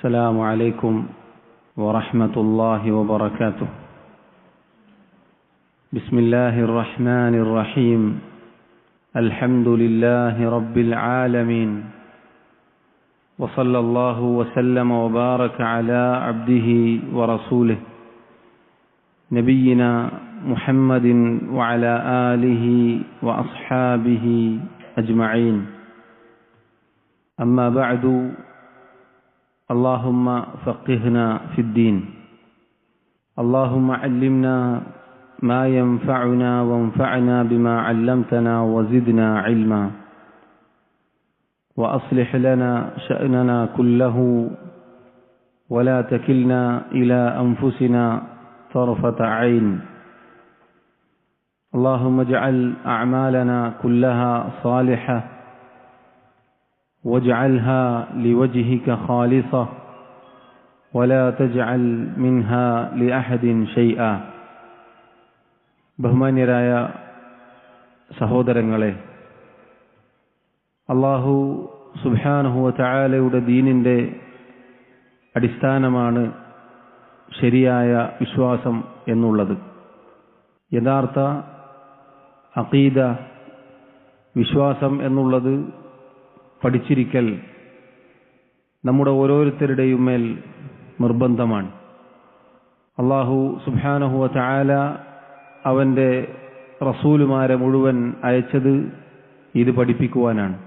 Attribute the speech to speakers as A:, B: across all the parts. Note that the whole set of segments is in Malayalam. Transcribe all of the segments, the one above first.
A: السلام عليكم ورحمة الله وبركاته. بسم الله الرحمن الرحيم. الحمد لله رب العالمين، وصلى الله وسلم وبارك على عبده ورسوله نبينا محمد وعلى آله وأصحابه أجمعين. أما بعد، اللهم فقهنا في الدين، اللهم علمنا ما ينفعنا وانفعنا بما علمتنا وزدنا علما، وأصلح لنا شأننا كله ولا تكلنا إلى أنفسنا طرفة عين. اللهم اجعل أعمالنا كلها صالحة واجعلها لوجهك خالصة ولا تجعل منها لأحد شيئا. ബഹുമാന്യരായ സഹോദരങ്ങളെ, അല്ലാഹു സുബ്ഹാനഹു വ തആലയുടെ ദീനിന്റെ അടിസ്ഥാനമാണ് ശരിയായ വിശ്വാസം എന്നുള്ളത്. യഥാർത്ഥ അഖീദ, വിശ്വാസം എന്നുള്ളത് പഠിച്ചിരിക്കൽ നമ്മുടെ ഓരോരുത്തരുടെയും മേൽ നിർബന്ധമാണ്. അല്ലാഹു സുബ്ഹാനഹു വ തആല അവൻ്റെ റസൂലുമാരെ മുഴുവൻ അയച്ചത് ഇത് പഠിപ്പിക്കുവാനാണ്.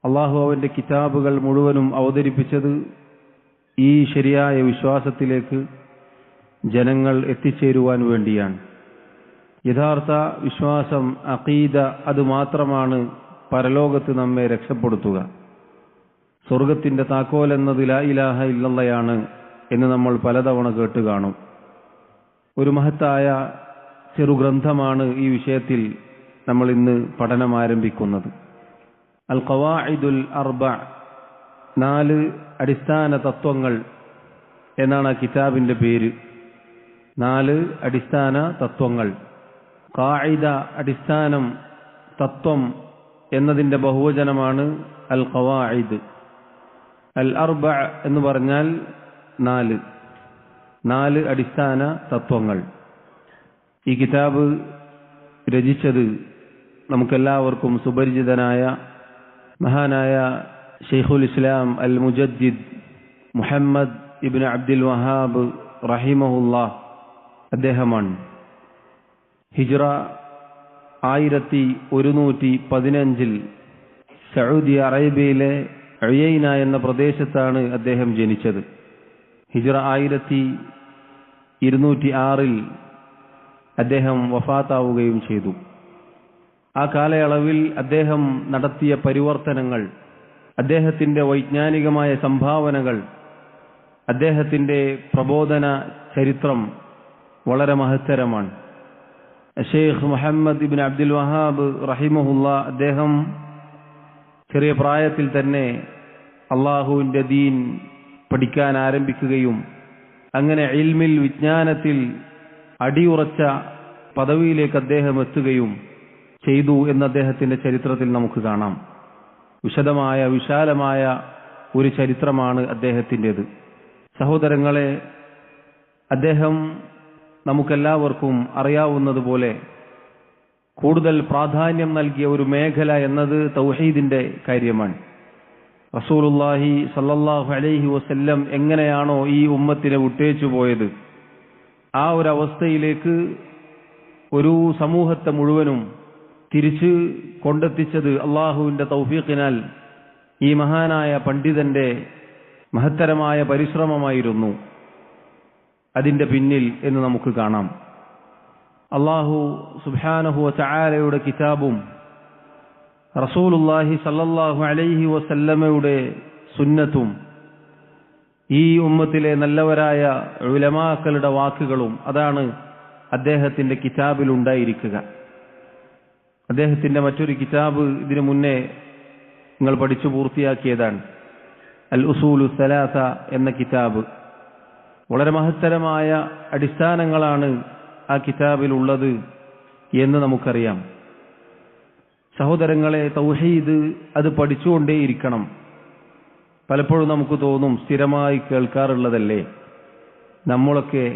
A: അല്ലാഹു അവൻ്റെ കിതാബുകൾ മുഴുവനും അവതരിപ്പിച്ചത് ഈ ശരിയായ വിശ്വാസത്തിലേക്ക് ജനങ്ങൾ എത്തിച്ചേരുവാൻ വേണ്ടിയാണ്. യഥാർത്ഥ വിശ്വാസം, അഖീദ, അത് മാത്രമാണ് പരലോകത്ത് നമ്മെ രക്ഷപ്പെടുത്തുക. സ്വർഗത്തിന്റെ താക്കോൽ എന്നത് ലാ ഇലാഹ ഇല്ലല്ലാഹയാണ് എന്ന് നമ്മൾ പലതവണ കേട്ട് കാണും. ഒരു മഹത്തായ ചെറുഗ്രന്ഥമാണ് ഈ വിഷയത്തിൽ നമ്മൾ ഇന്ന് പഠനം ആരംഭിക്കുന്നത്. അൽ ഖവാഇദുൽ അർബഅ, 4 അടിസ്ഥാന തത്വങ്ങൾ എന്നാണ് ആ കിതാബിന്റെ പേര്. 4 അടിസ്ഥാന തത്വങ്ങൾ. ഖാഇദ, അടിസ്ഥാനം, തത്വം എന്നതിന്റെ ബഹുവചനമാണ് അൽ ഖവാഇദ്. അൽ അർബഅ എന്ന് പറഞ്ഞാൽ 4 അടിസ്ഥാന തത്വങ്ങൾ. ഈ കിതാബ് രചിച്ചത് നമുക്കെല്ലാവർക്കും സുപരിചിതനായ മഹാനായ ശൈഖുൽ ഇസ്ലാം അൽ മുജദ്ദിദ് മുഹമ്മദ് ഇബ്നു അബ്ദുൽ വഹാബ് റഹിമഹുല്ലാഹ് അദ്ദേഹമാണ്. ഹിജ്റ 1115 സൗദി അറേബ്യയിലെ ഉയൈന എന്ന പ്രദേശത്താണ് അദ്ദേഹം ജനിച്ചത്. ഹിജ്റ 1206 അദ്ദേഹം വഫാത്താവുകയും ചെയ്തു. ആ കാലയളവിൽ അദ്ദേഹം നടത്തിയ പരിവർത്തനങ്ങൾ, അദ്ദേഹത്തിന്റെ വൈജ്ഞാനികമായ സംഭാവനകൾ, അദ്ദേഹത്തിന്റെ പ്രബോധന ചരിത്രം വളരെ മഹത്തരമാണ്. ഷെയ്ഖ് മുഹമ്മദ് ഇബ്നു അബ്ദുൽ വഹാബ് റഹിമഹുല്ലാഹ് അദ്ദേഹം ചെറിയ പ്രായത്തിൽ തന്നെ അള്ളാഹുവിന്റെ ദീൻ പഠിക്കാൻ ആരംഭിക്കുകയും അങ്ങനെ ഇൽമിൽ, വിജ്ഞാനത്തിൽ അടിയുറച്ച പദവിയിലേക്ക് അദ്ദേഹം എത്തുകയും ചെയ്തു എന്ന് അദ്ദേഹത്തിന്റെ ചരിത്രത്തിൽ നമുക്ക് കാണാം. വിശദമായ, വിശാലമായ ഒരു ചരിത്രമാണ് അദ്ദേഹത്തിൻ്റെത്. സഹോദരങ്ങളെ, അദ്ദേഹം നമുക്കെല്ലാവർക്കും അറിയാവുന്നതുപോലെ കൂടുതൽ പ്രാധാന്യം നൽകിയ ഒരു മേഖല എന്നത് തൗഹീദിന്റെ കാര്യമാണ്. റസൂലുള്ളാഹി സ്വല്ലല്ലാഹു അലൈഹി വസല്ലം എങ്ങനെയാണോ ഈ ഉമ്മത്തിനെ വിട്ടേച്ചു പോയത്, ആ ഒരു അവസ്ഥയിലേക്ക് ഒരു സമൂഹത്തെ മുഴുവനും തിരിച്ച് കൊണ്ടെത്തിച്ചത് അള്ളാഹുവിന്റെ തൗഫീഖിനാൽ ഈ മഹാനായ പണ്ഡിതന്റെ മഹത്തരമായ പരിശ്രമമായിരുന്നു അതിന്റെ പിന്നിൽ എന്ന് നമുക്ക് കാണാം. അള്ളാഹു സുബ്ഹാനഹു വ തആലയുടെ കിതാബും റസൂലുള്ളാഹി സ്വല്ലല്ലാഹു അലൈഹി വസല്ലമയുടെ സുന്നത്തും ഈ ഉമ്മത്തിലെ നല്ലവരായ ഉലമാക്കളുടെ വാക്കുകളും അതാണ് അദ്ദേഹത്തിന്റെ കിതാബിൽ ഉണ്ടായിരിക്കുക. അദ്ദേഹത്തിന്റെ മറ്റൊരു കിതാബ് ഇതിനു മുന്നേ നിങ്ങൾ പഠിച്ചു പൂർത്തിയാക്കിയതാണ്, അൽ ഉസൂലു സലാസ എന്ന കിതാബ്. വളരെ മഹത്തരമായ അടിസ്ഥാനങ്ങളാണ് ആ കിതാബിലുള്ളത് എന്ന് നമുക്കറിയാം. സഹോദരങ്ങളെ, തൗഹീദ് അത് പഠിച്ചുകൊണ്ടേയിരിക്കണം. പലപ്പോഴും നമുക്ക് തോന്നും സ്ഥിരമായി കേൾക്കാറുള്ളതല്ലേ, നമ്മളൊക്കെ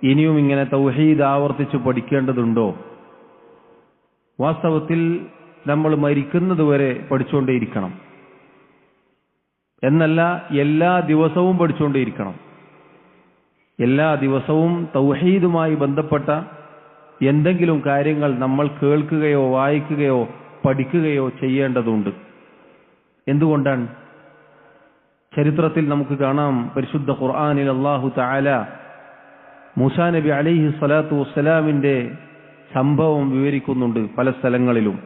A: ഇനിയും ഇങ്ങനെ തൗഹീദ് ആവർത്തിച്ച് പഠിക്കേണ്ടതുണ്ടോ? വാസ്തവത്തിൽ നമ്മൾ മരിക്കുന്നതുവരെ പഠിച്ചുകൊണ്ടേയിരിക്കണം എന്നല്ല, എല്ലാ ദിവസവും പഠിച്ചുകൊണ്ടേയിരിക്കണം. എല്ലാ ദിവസവും തൗഹീദുമായി ബന്ധപ്പെട്ട എന്തെങ്കിലും കാര്യങ്ങൾ നമ്മൾ കേൾക്കുകയോ വായിക്കുകയോ പഠിക്കുകയോ ചെയ്യേണ്ടതുണ്ട്. എന്തുകൊണ്ടാണ്? ചരിത്രത്തിൽ നമുക്ക് കാണാം, പരിശുദ്ധ ഖുർആനിൽ അല്ലാഹു തആല മൂസാ നബി അലൈഹി സ്വലാത്തു വസ്സലാമിന്റെ സംഭവം വിവരിക്കുന്നുണ്ട് പല സ്ഥലങ്ങളിലും.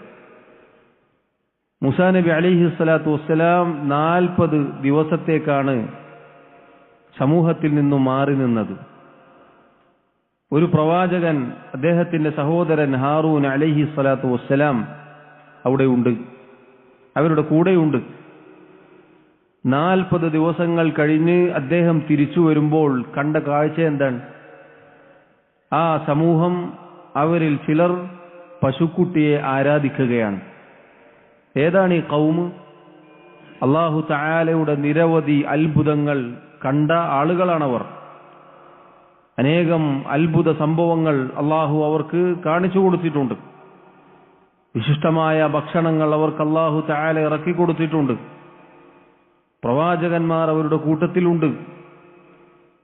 A: മൂസാ നബി അലൈഹി സ്വലാത്തു വസ്സലാം 40 ദിവസത്തേക്കാണ് സമൂഹത്തിൽ നിന്നും മാറി നിന്നത്. ഒരു പ്രവാചകൻ, അദ്ദേഹത്തിന്റെ സഹോദരൻ ഹാറൂൻ അലൈഹി സ്വലാത്തു വസ്സലാം അവിടെ ഉണ്ട്, അവരുടെ കൂടെയുണ്ട്. 40 ദിവസങ്ങൾ കഴിഞ്ഞ് അദ്ദേഹം തിരിച്ചു വരുമ്പോൾ കണ്ട കാഴ്ച എന്താണ്? ആ സമൂഹം, അവരിൽ ചിലർ പശുക്കുട്ടിയെ ആരാധിക്കുകയാണ്. ഏതാണ് ഈ ഖൗമ്? അല്ലാഹു തആലയുടെ നിരവധി അത്ഭുതങ്ങൾ കണ്ട ആളുകളാണവർ. അനേകം അത്ഭുത സംഭവങ്ങൾ അല്ലാഹു അവർക്ക് കാണിച്ചു കൊടുത്തിട്ടുണ്ട്. വിശിഷ്ടമായ ഭക്ഷണങ്ങൾ അവർക്ക് അല്ലാഹു തആല ഇറക്കി കൊടുത്തിട്ടുണ്ട്. പ്രവാചകന്മാർ അവരുടെ കൂട്ടത്തിലുണ്ട്.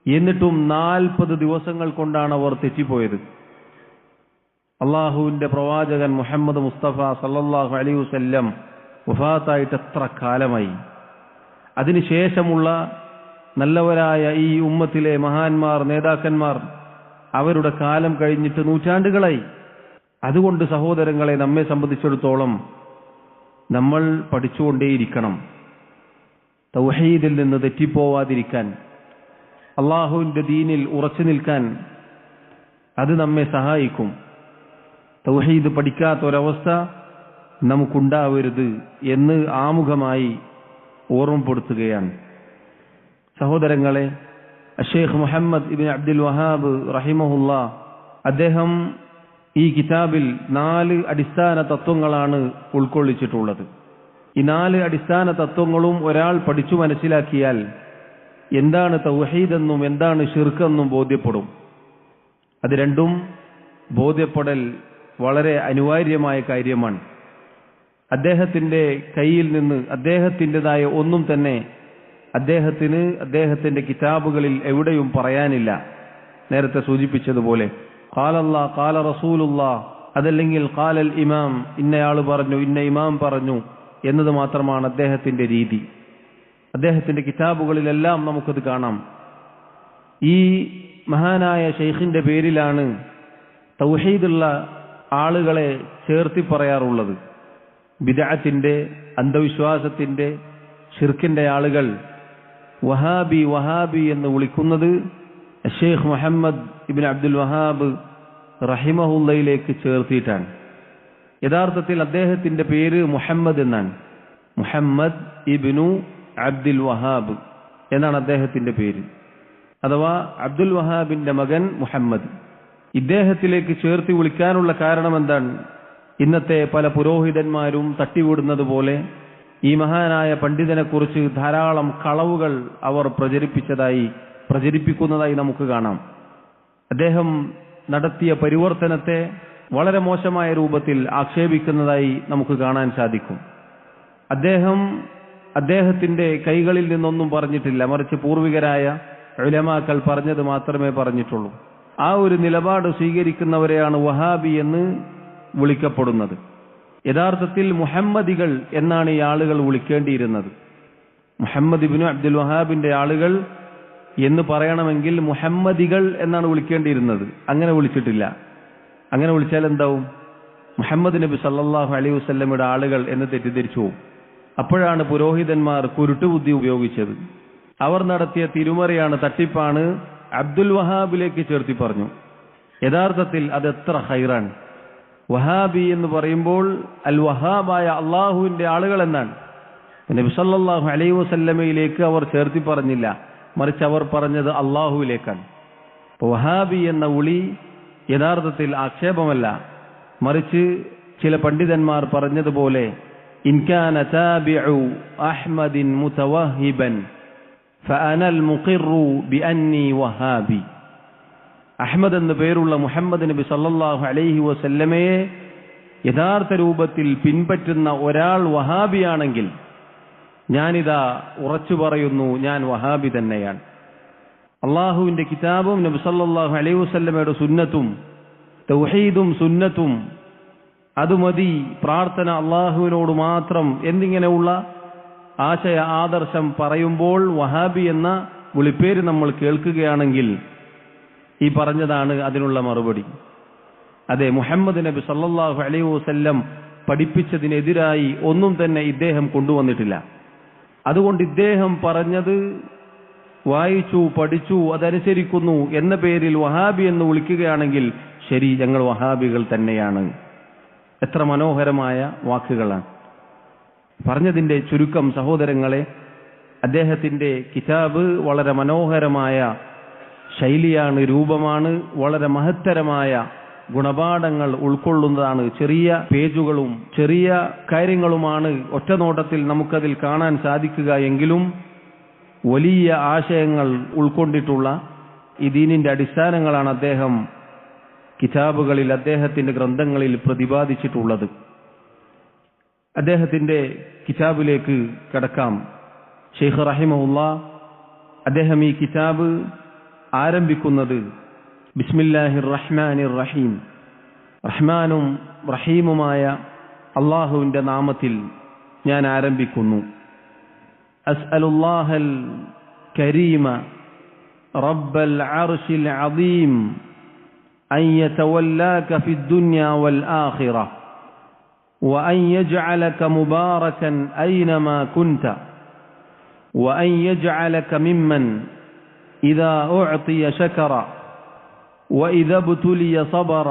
A: എന്നിട്ടും 40 ദിവസങ്ങൾ കൊണ്ടാണ് അവർ തെറ്റിപ്പോയത്. അള്ളാഹുവിന്റെ പ്രവാചകൻ മുഹമ്മദ് മുസ്തഫ സല്ലല്ലാഹു അലൈഹി വസല്ലം വഫാത്തായിട്ട് എത്ര കാലമായി? അതിനുശേഷമുള്ള നല്ലവരായ ഈ ഉമ്മത്തിലെ മഹാന്മാർ, നേതാക്കന്മാർ, അവരുടെ കാലം കഴിഞ്ഞിട്ട് നൂറ്റാണ്ടുകളായി. അതുകൊണ്ട് സഹോദരങ്ങളെ, നമ്മെ സംബന്ധിച്ചിടത്തോളം നമ്മൾ പഠിച്ചുകൊണ്ടേയിരിക്കണം. തൗഹീദിൽ നിന്ന് തെറ്റിപ്പോവാതിരിക്കാൻ, അള്ളാഹുവിന്റെ ദീനിൽ ഉറച്ചു നിൽക്കാൻ അത് നമ്മെ സഹായിക്കും. തൗഹീദ് പഠിക്കാത്ത ഒരവസ്ഥ നമുക്കുണ്ടാവരുത് എന്ന് ആമുഖമായി ഓർമ്മപ്പെടുത്തുകയാണ്. സഹോദരങ്ങളെ, ശൈഖ് മുഹമ്മദ് ഇബ്നു അബ്ദുൽ വഹാബ് റഹിമഹുല്ലാ, അദ്ദേഹം ഈ കിതാബിൽ 4 അടിസ്ഥാന തത്വങ്ങളാണ് ഉൾക്കൊള്ളിച്ചിട്ടുള്ളത്. ഈ 4 അടിസ്ഥാന തത്വങ്ങളും ഒരാൾ പഠിച്ചു മനസ്സിലാക്കിയാൽ എന്താണ് തൗഹീദ് എന്നും എന്താണ് ശിർക്ക് എന്നും ബോധ്യപ്പെടും. അത് രണ്ടും ബോധ്യപ്പെടൽ വളരെ അനിവാര്യമായ കാര്യമാണ്. അദ്ദേഹത്തിന്റെ കയ്യിൽ നിന്ന് അദ്ദേഹത്തിൻ്റെതായ ഒന്നും തന്നെ അദ്ദേഹത്തിന്റെ കിതാബുകളിൽ എവിടെയും പറയാനില്ല. നേരത്തെ സൂചിപ്പിച്ചതുപോലെ ഖാലല്ലാഹ് ഖാല റസൂലുള്ളാഹ്, അതല്ലെങ്കിൽ ഖാലൽ ഇമാം, ഇന്നയാൾ പറഞ്ഞു, ഇന്ന ഇമാം പറഞ്ഞു എന്നത് മാത്രമാണ് അദ്ദേഹത്തിന്റെ രീതി. അദ്ദേഹത്തിന്റെ കിതാബുകളിലെല്ലാം നമുക്കത് കാണാം. ഈ മഹാനായ ശൈഖിന്റെ പേരിലാണ് തൗഹീദുള്ള ആളുകളെ ചേർത്തി പറയാറുള്ളത്. ബിദ്അത്തിന്റെ, അന്ധവിശ്വാസത്തിന്റെ, ശിർക്കിന്റെ ആളുകൾ വഹാബി വഹാബി എന്ന് വിളിക്കുന്നത് ശൈഖ് മുഹമ്മദ് ഇബ്നു അബ്ദുൽ വഹാബ് റഹിമഹുല്ലയിലേക്ക് ചേർത്തിയിട്ടാണ്. യഥാർത്ഥത്തിൽ അദ്ദേഹത്തിന്റെ പേര് മുഹമ്മദ് എന്നാണ്. മുഹമ്മദ് ഇബ്നു അബ്ദുൽ വഹാബ് എന്നാണ് അദ്ദേഹത്തിന്റെ പേര്, അഥവാ അബ്ദുൽ വഹാബിന്റെ മകൻ മുഹമ്മദ്. ഇദ്ദേഹത്തിലേക്ക് ചേർത്തി വിളിക്കാനുള്ള കാരണം എന്താണ്? ഇന്നത്തെ പല പുരോഹിതന്മാരും തട്ടിവിടുന്നത് പോലെ ഈ മഹാനായ പണ്ഡിതനെ കുറിച്ച് ധാരാളം കളവുകൾ അവർ പ്രചരിപ്പിക്കുന്നതായി നമുക്ക് കാണാം. അദ്ദേഹം നടത്തിയ പരിവർത്തനത്തെ വളരെ മോശമായ രൂപത്തിൽ ആക്ഷേപിക്കുന്നതായി നമുക്ക് കാണാൻ സാധിക്കും. അദ്ദേഹത്തിന്റെ കൈകളിൽ നിന്നൊന്നും പറഞ്ഞിട്ടില്ല, മറിച്ച് പൂർവികരായ ഉലമാക്കൾ പറഞ്ഞത് മാത്രമേ പറഞ്ഞിട്ടുള്ളൂ. ആ ഒരു നിലപാട് സ്വീകരിക്കുന്നവരെയാണ് വഹാബി എന്ന് വിളിക്കപ്പെടുന്നത്. യഥാർത്ഥത്തിൽ മുഹമ്മദികൾ എന്നാണ് ഈ ആളുകൾ വിളിക്കേണ്ടിയിരുന്നത്. മുഹമ്മദ് ഇബ്നു അബ്ദുൽ വഹാബിന്റെ ആളുകൾ എന്ന് പറയണമെങ്കിൽ മുഹമ്മദികൾ എന്നാണ് വിളിക്കേണ്ടിയിരുന്നത്. അങ്ങനെ വിളിച്ചിട്ടില്ല. അങ്ങനെ വിളിച്ചാൽ എന്താവും? മുഹമ്മദ് നബി സല്ലല്ലാഹു അലൈഹി വസല്ലമയുടെ ആളുകൾ എന്ന് തെറ്റിദ്ധരിച്ചു പോകും. അപ്പോഴാണ് പുരോഹിതന്മാർ കുരുട്ടുബുദ്ധി ഉപയോഗിച്ചത്. അവർ നടത്തിയ തിരുമറിയാണ്, തട്ടിപ്പാണ്. അബ്ദുൽ വഹാബിലേക്ക് ചേർത്തി പറഞ്ഞു. യഥാർത്ഥത്തിൽ അതെത്ര ഹൈറാണ്. വഹാബി എന്ന് പറയുമ്പോൾ അൽ വഹാബായ അള്ളാഹുവിന്റെ ആളുകൾ എന്നാണ്. നബി സല്ലല്ലാഹു അലൈഹി വസല്ലമയിലേക്ക് അവർ ചേർത്തി പറഞ്ഞില്ല, മറിച്ച് അവർ പറഞ്ഞത് അള്ളാഹുവിലേക്കാണ്. വഹാബി എന്ന വിളി യഥാർത്ഥത്തിൽ ആക്ഷേപമല്ല, മറിച്ച് ചില പണ്ഡിതന്മാർ പറഞ്ഞതുപോലെ ഇൻ കാന താബിഉ അഹ്മദിൻ മുതവഹിബൻ ഫഅനൽ മുഖിറു ബിഅന്നി വഹാബി. അഹ്മദ് എന്ന പേരുള്ള മുഹമ്മദ് നബി സല്ലല്ലാഹു അലൈഹി വസല്ലമയെ യഥാർത്ഥ രൂപത്തിൽ പിൻപറ്റുന്ന ഒരാൾ വഹാബിയാണെങ്കിൽ ഞാനിതാ ഉറച്ചു പറയുന്നു, ഞാൻ വഹാബി തന്നെയാണ്. അള്ളാഹുവിന്റെ കിതാബും നബി സല്ലല്ലാഹു അലൈഹി വസല്ലമയുടെ സുന്നത്തും തൗഹീദും സുന്നത്തും അതുമതി, പ്രാർത്ഥന അള്ളാഹുവിനോട് മാത്രം എന്നിങ്ങനെയുള്ള ആശയ ആദർശം പറയുമ്പോൾ വഹാബി എന്ന വിളിപ്പേര് നമ്മൾ കേൾക്കുകയാണെങ്കിൽ ഈ പറഞ്ഞതാണ് അതിനുള്ള മറുപടി. അതെ, മുഹമ്മദ് നബി സല്ലല്ലാഹു അലൈഹി വസല്ലം പഠിപ്പിച്ചതിനെതിരായി ഒന്നും തന്നെ ഇദ്ദേഹം കൊണ്ടുവന്നിട്ടില്ല. അതുകൊണ്ട് ഇദ്ദേഹം പറഞ്ഞത് വായിച്ചു പഠിച്ചു അതനുസരിക്കുന്നു എന്ന പേരിൽ വഹാബി എന്ന് വിളിക്കുകയാണെങ്കിൽ ശരി, ഞങ്ങൾ വഹാബികൾ തന്നെയാണ്. എത്ര മനോഹരമായ വാക്കുകളാണ് പറഞ്ഞതിന്റെ ചുരുക്കം. സഹോദരങ്ങളെ, അദ്ദേഹത്തിന്റെ കിതാബ് വളരെ മനോഹരമായ ശൈലിയാണ്, രൂപമാണ്, വളരെ മഹത്തരമായ ഗുണപാഠങ്ങൾ ഉൾക്കൊള്ളുന്നതാണ്. ചെറിയ പേജുകളും ചെറിയ കാര്യങ്ങളുമാണ് ഒറ്റനോട്ടത്തിൽ നമുക്കതിൽ കാണാൻ സാധിക്കുക എങ്കിലും വലിയ ആശയങ്ങൾ ഉൾക്കൊണ്ടിട്ടുള്ള ഈ ദീനിന്റെ അടിസ്ഥാനങ്ങളാണ് അദ്ദേഹം കിതാബുകളിൽ, അദ്ദേഹത്തിന്റെ ഗ്രന്ഥങ്ങളിൽ പ്രതിപാദിച്ചിട്ടുള്ളത്. അദ്ദേഹത്തിന്റെ കിതാബിലേക്ക് കടക്കാം. ശൈഖ് റഹിമഹുല്ലാഹ് അദ്ദേഹം ഈ കിതാബ് ആരംഭിക്കുന്നത് ബിസ്മില്ലാഹിർ റഹ്മാനിർ റഹീം, റഹ്മാനും റഹീമുമായ അള്ളാഹുവിന്റെ നാമത്തിൽ ഞാൻ ആരംഭിക്കുന്നു. അസ്അലുല്ലാഹൽ കരീമ റബ്ബൽ അർശിൽ അദീം അൻ യതവല്ലാക ഫിദ്ദുനിയ വൽ ആഖിറ وأن يجعلك مباركا أينما كنت وأن يجعلك ممن إذا أعطي شكر وإذا ابتلي صبر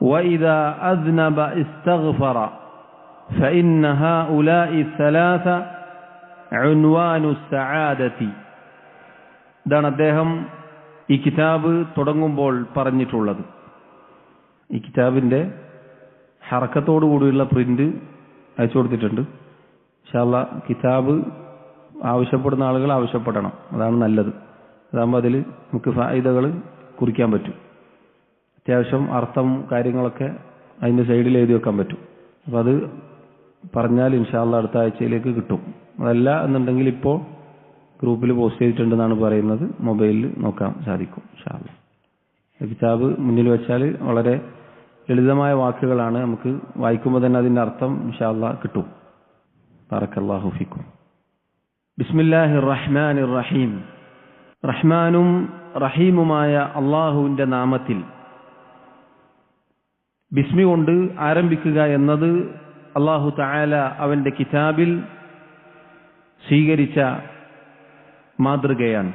A: وإذا أذنب استغفر فإن هؤلاء الثلاثة عنوان السعادة. ഇതാണ് അദ്ദേഹം ഈ കിതാബ് തുടങ്ങുമ്പോൾ പറഞ്ഞിട്ടുള്ളത്. ഈ കിതാബിന്റെ ഹറക്കത്തോടു കൂടിയുള്ള പ്രിന്റ് അയച്ചു കൊടുത്തിട്ടുണ്ട്. ഇൻഷാ അല്ലാഹ് കിതാബ് ആവശ്യപ്പെടുന്ന ആളുകൾ ആവശ്യപ്പെടണം, അതാണ് നല്ലത്. അതാകുമ്പോൾ അതിൽ നമുക്ക് ഫായിദകൾ കുറിക്കാൻ പറ്റും. അത്യാവശ്യം അർത്ഥം കാര്യങ്ങളൊക്കെ അതിന്റെ സൈഡിൽ എഴുതി വെക്കാൻ പറ്റും. അപ്പോൾ അത് പറഞ്ഞാൽ ഇൻഷാ അല്ലാഹ് അടുത്ത ആഴ്ചയിലേക്ക് കിട്ടും. അതല്ല എന്നുണ്ടെങ്കിൽ ഇപ്പോൾ ഗ്രൂപ്പിൽ പോസ്റ്റ് ചെയ്തിട്ടുണ്ടെന്നാണ് പറയുന്നത്, മൊബൈലിൽ നോക്കാൻ സാധിക്കും ഇൻഷാ അല്ലാഹ്. കിതാബ് മുന്നിൽ വെച്ചാൽ വളരെ ലളിതമായ വാക്കുകളാണ്, നമുക്ക് വായിക്കുമ്പോൾ തന്നെ അതിന്റെ അർത്ഥം ഇൻഷാ അല്ലാഹ് കിട്ടും. ബറക്കല്ലാഹു ഫീക്കും. ബിസ്മില്ലാഹിർ റഹ്മാനിർ റഹീം, റഹ്മാനും റഹീമുമായ അള്ളാഹുവിന്റെ നാമത്തിൽ. ബിസ്മി കൊണ്ട് ആരംഭിക്കുക എന്നത് അള്ളാഹു തആല അവന്റെ കിതാബിൽ സ്വീകരിച്ച മാതൃകയാണ്.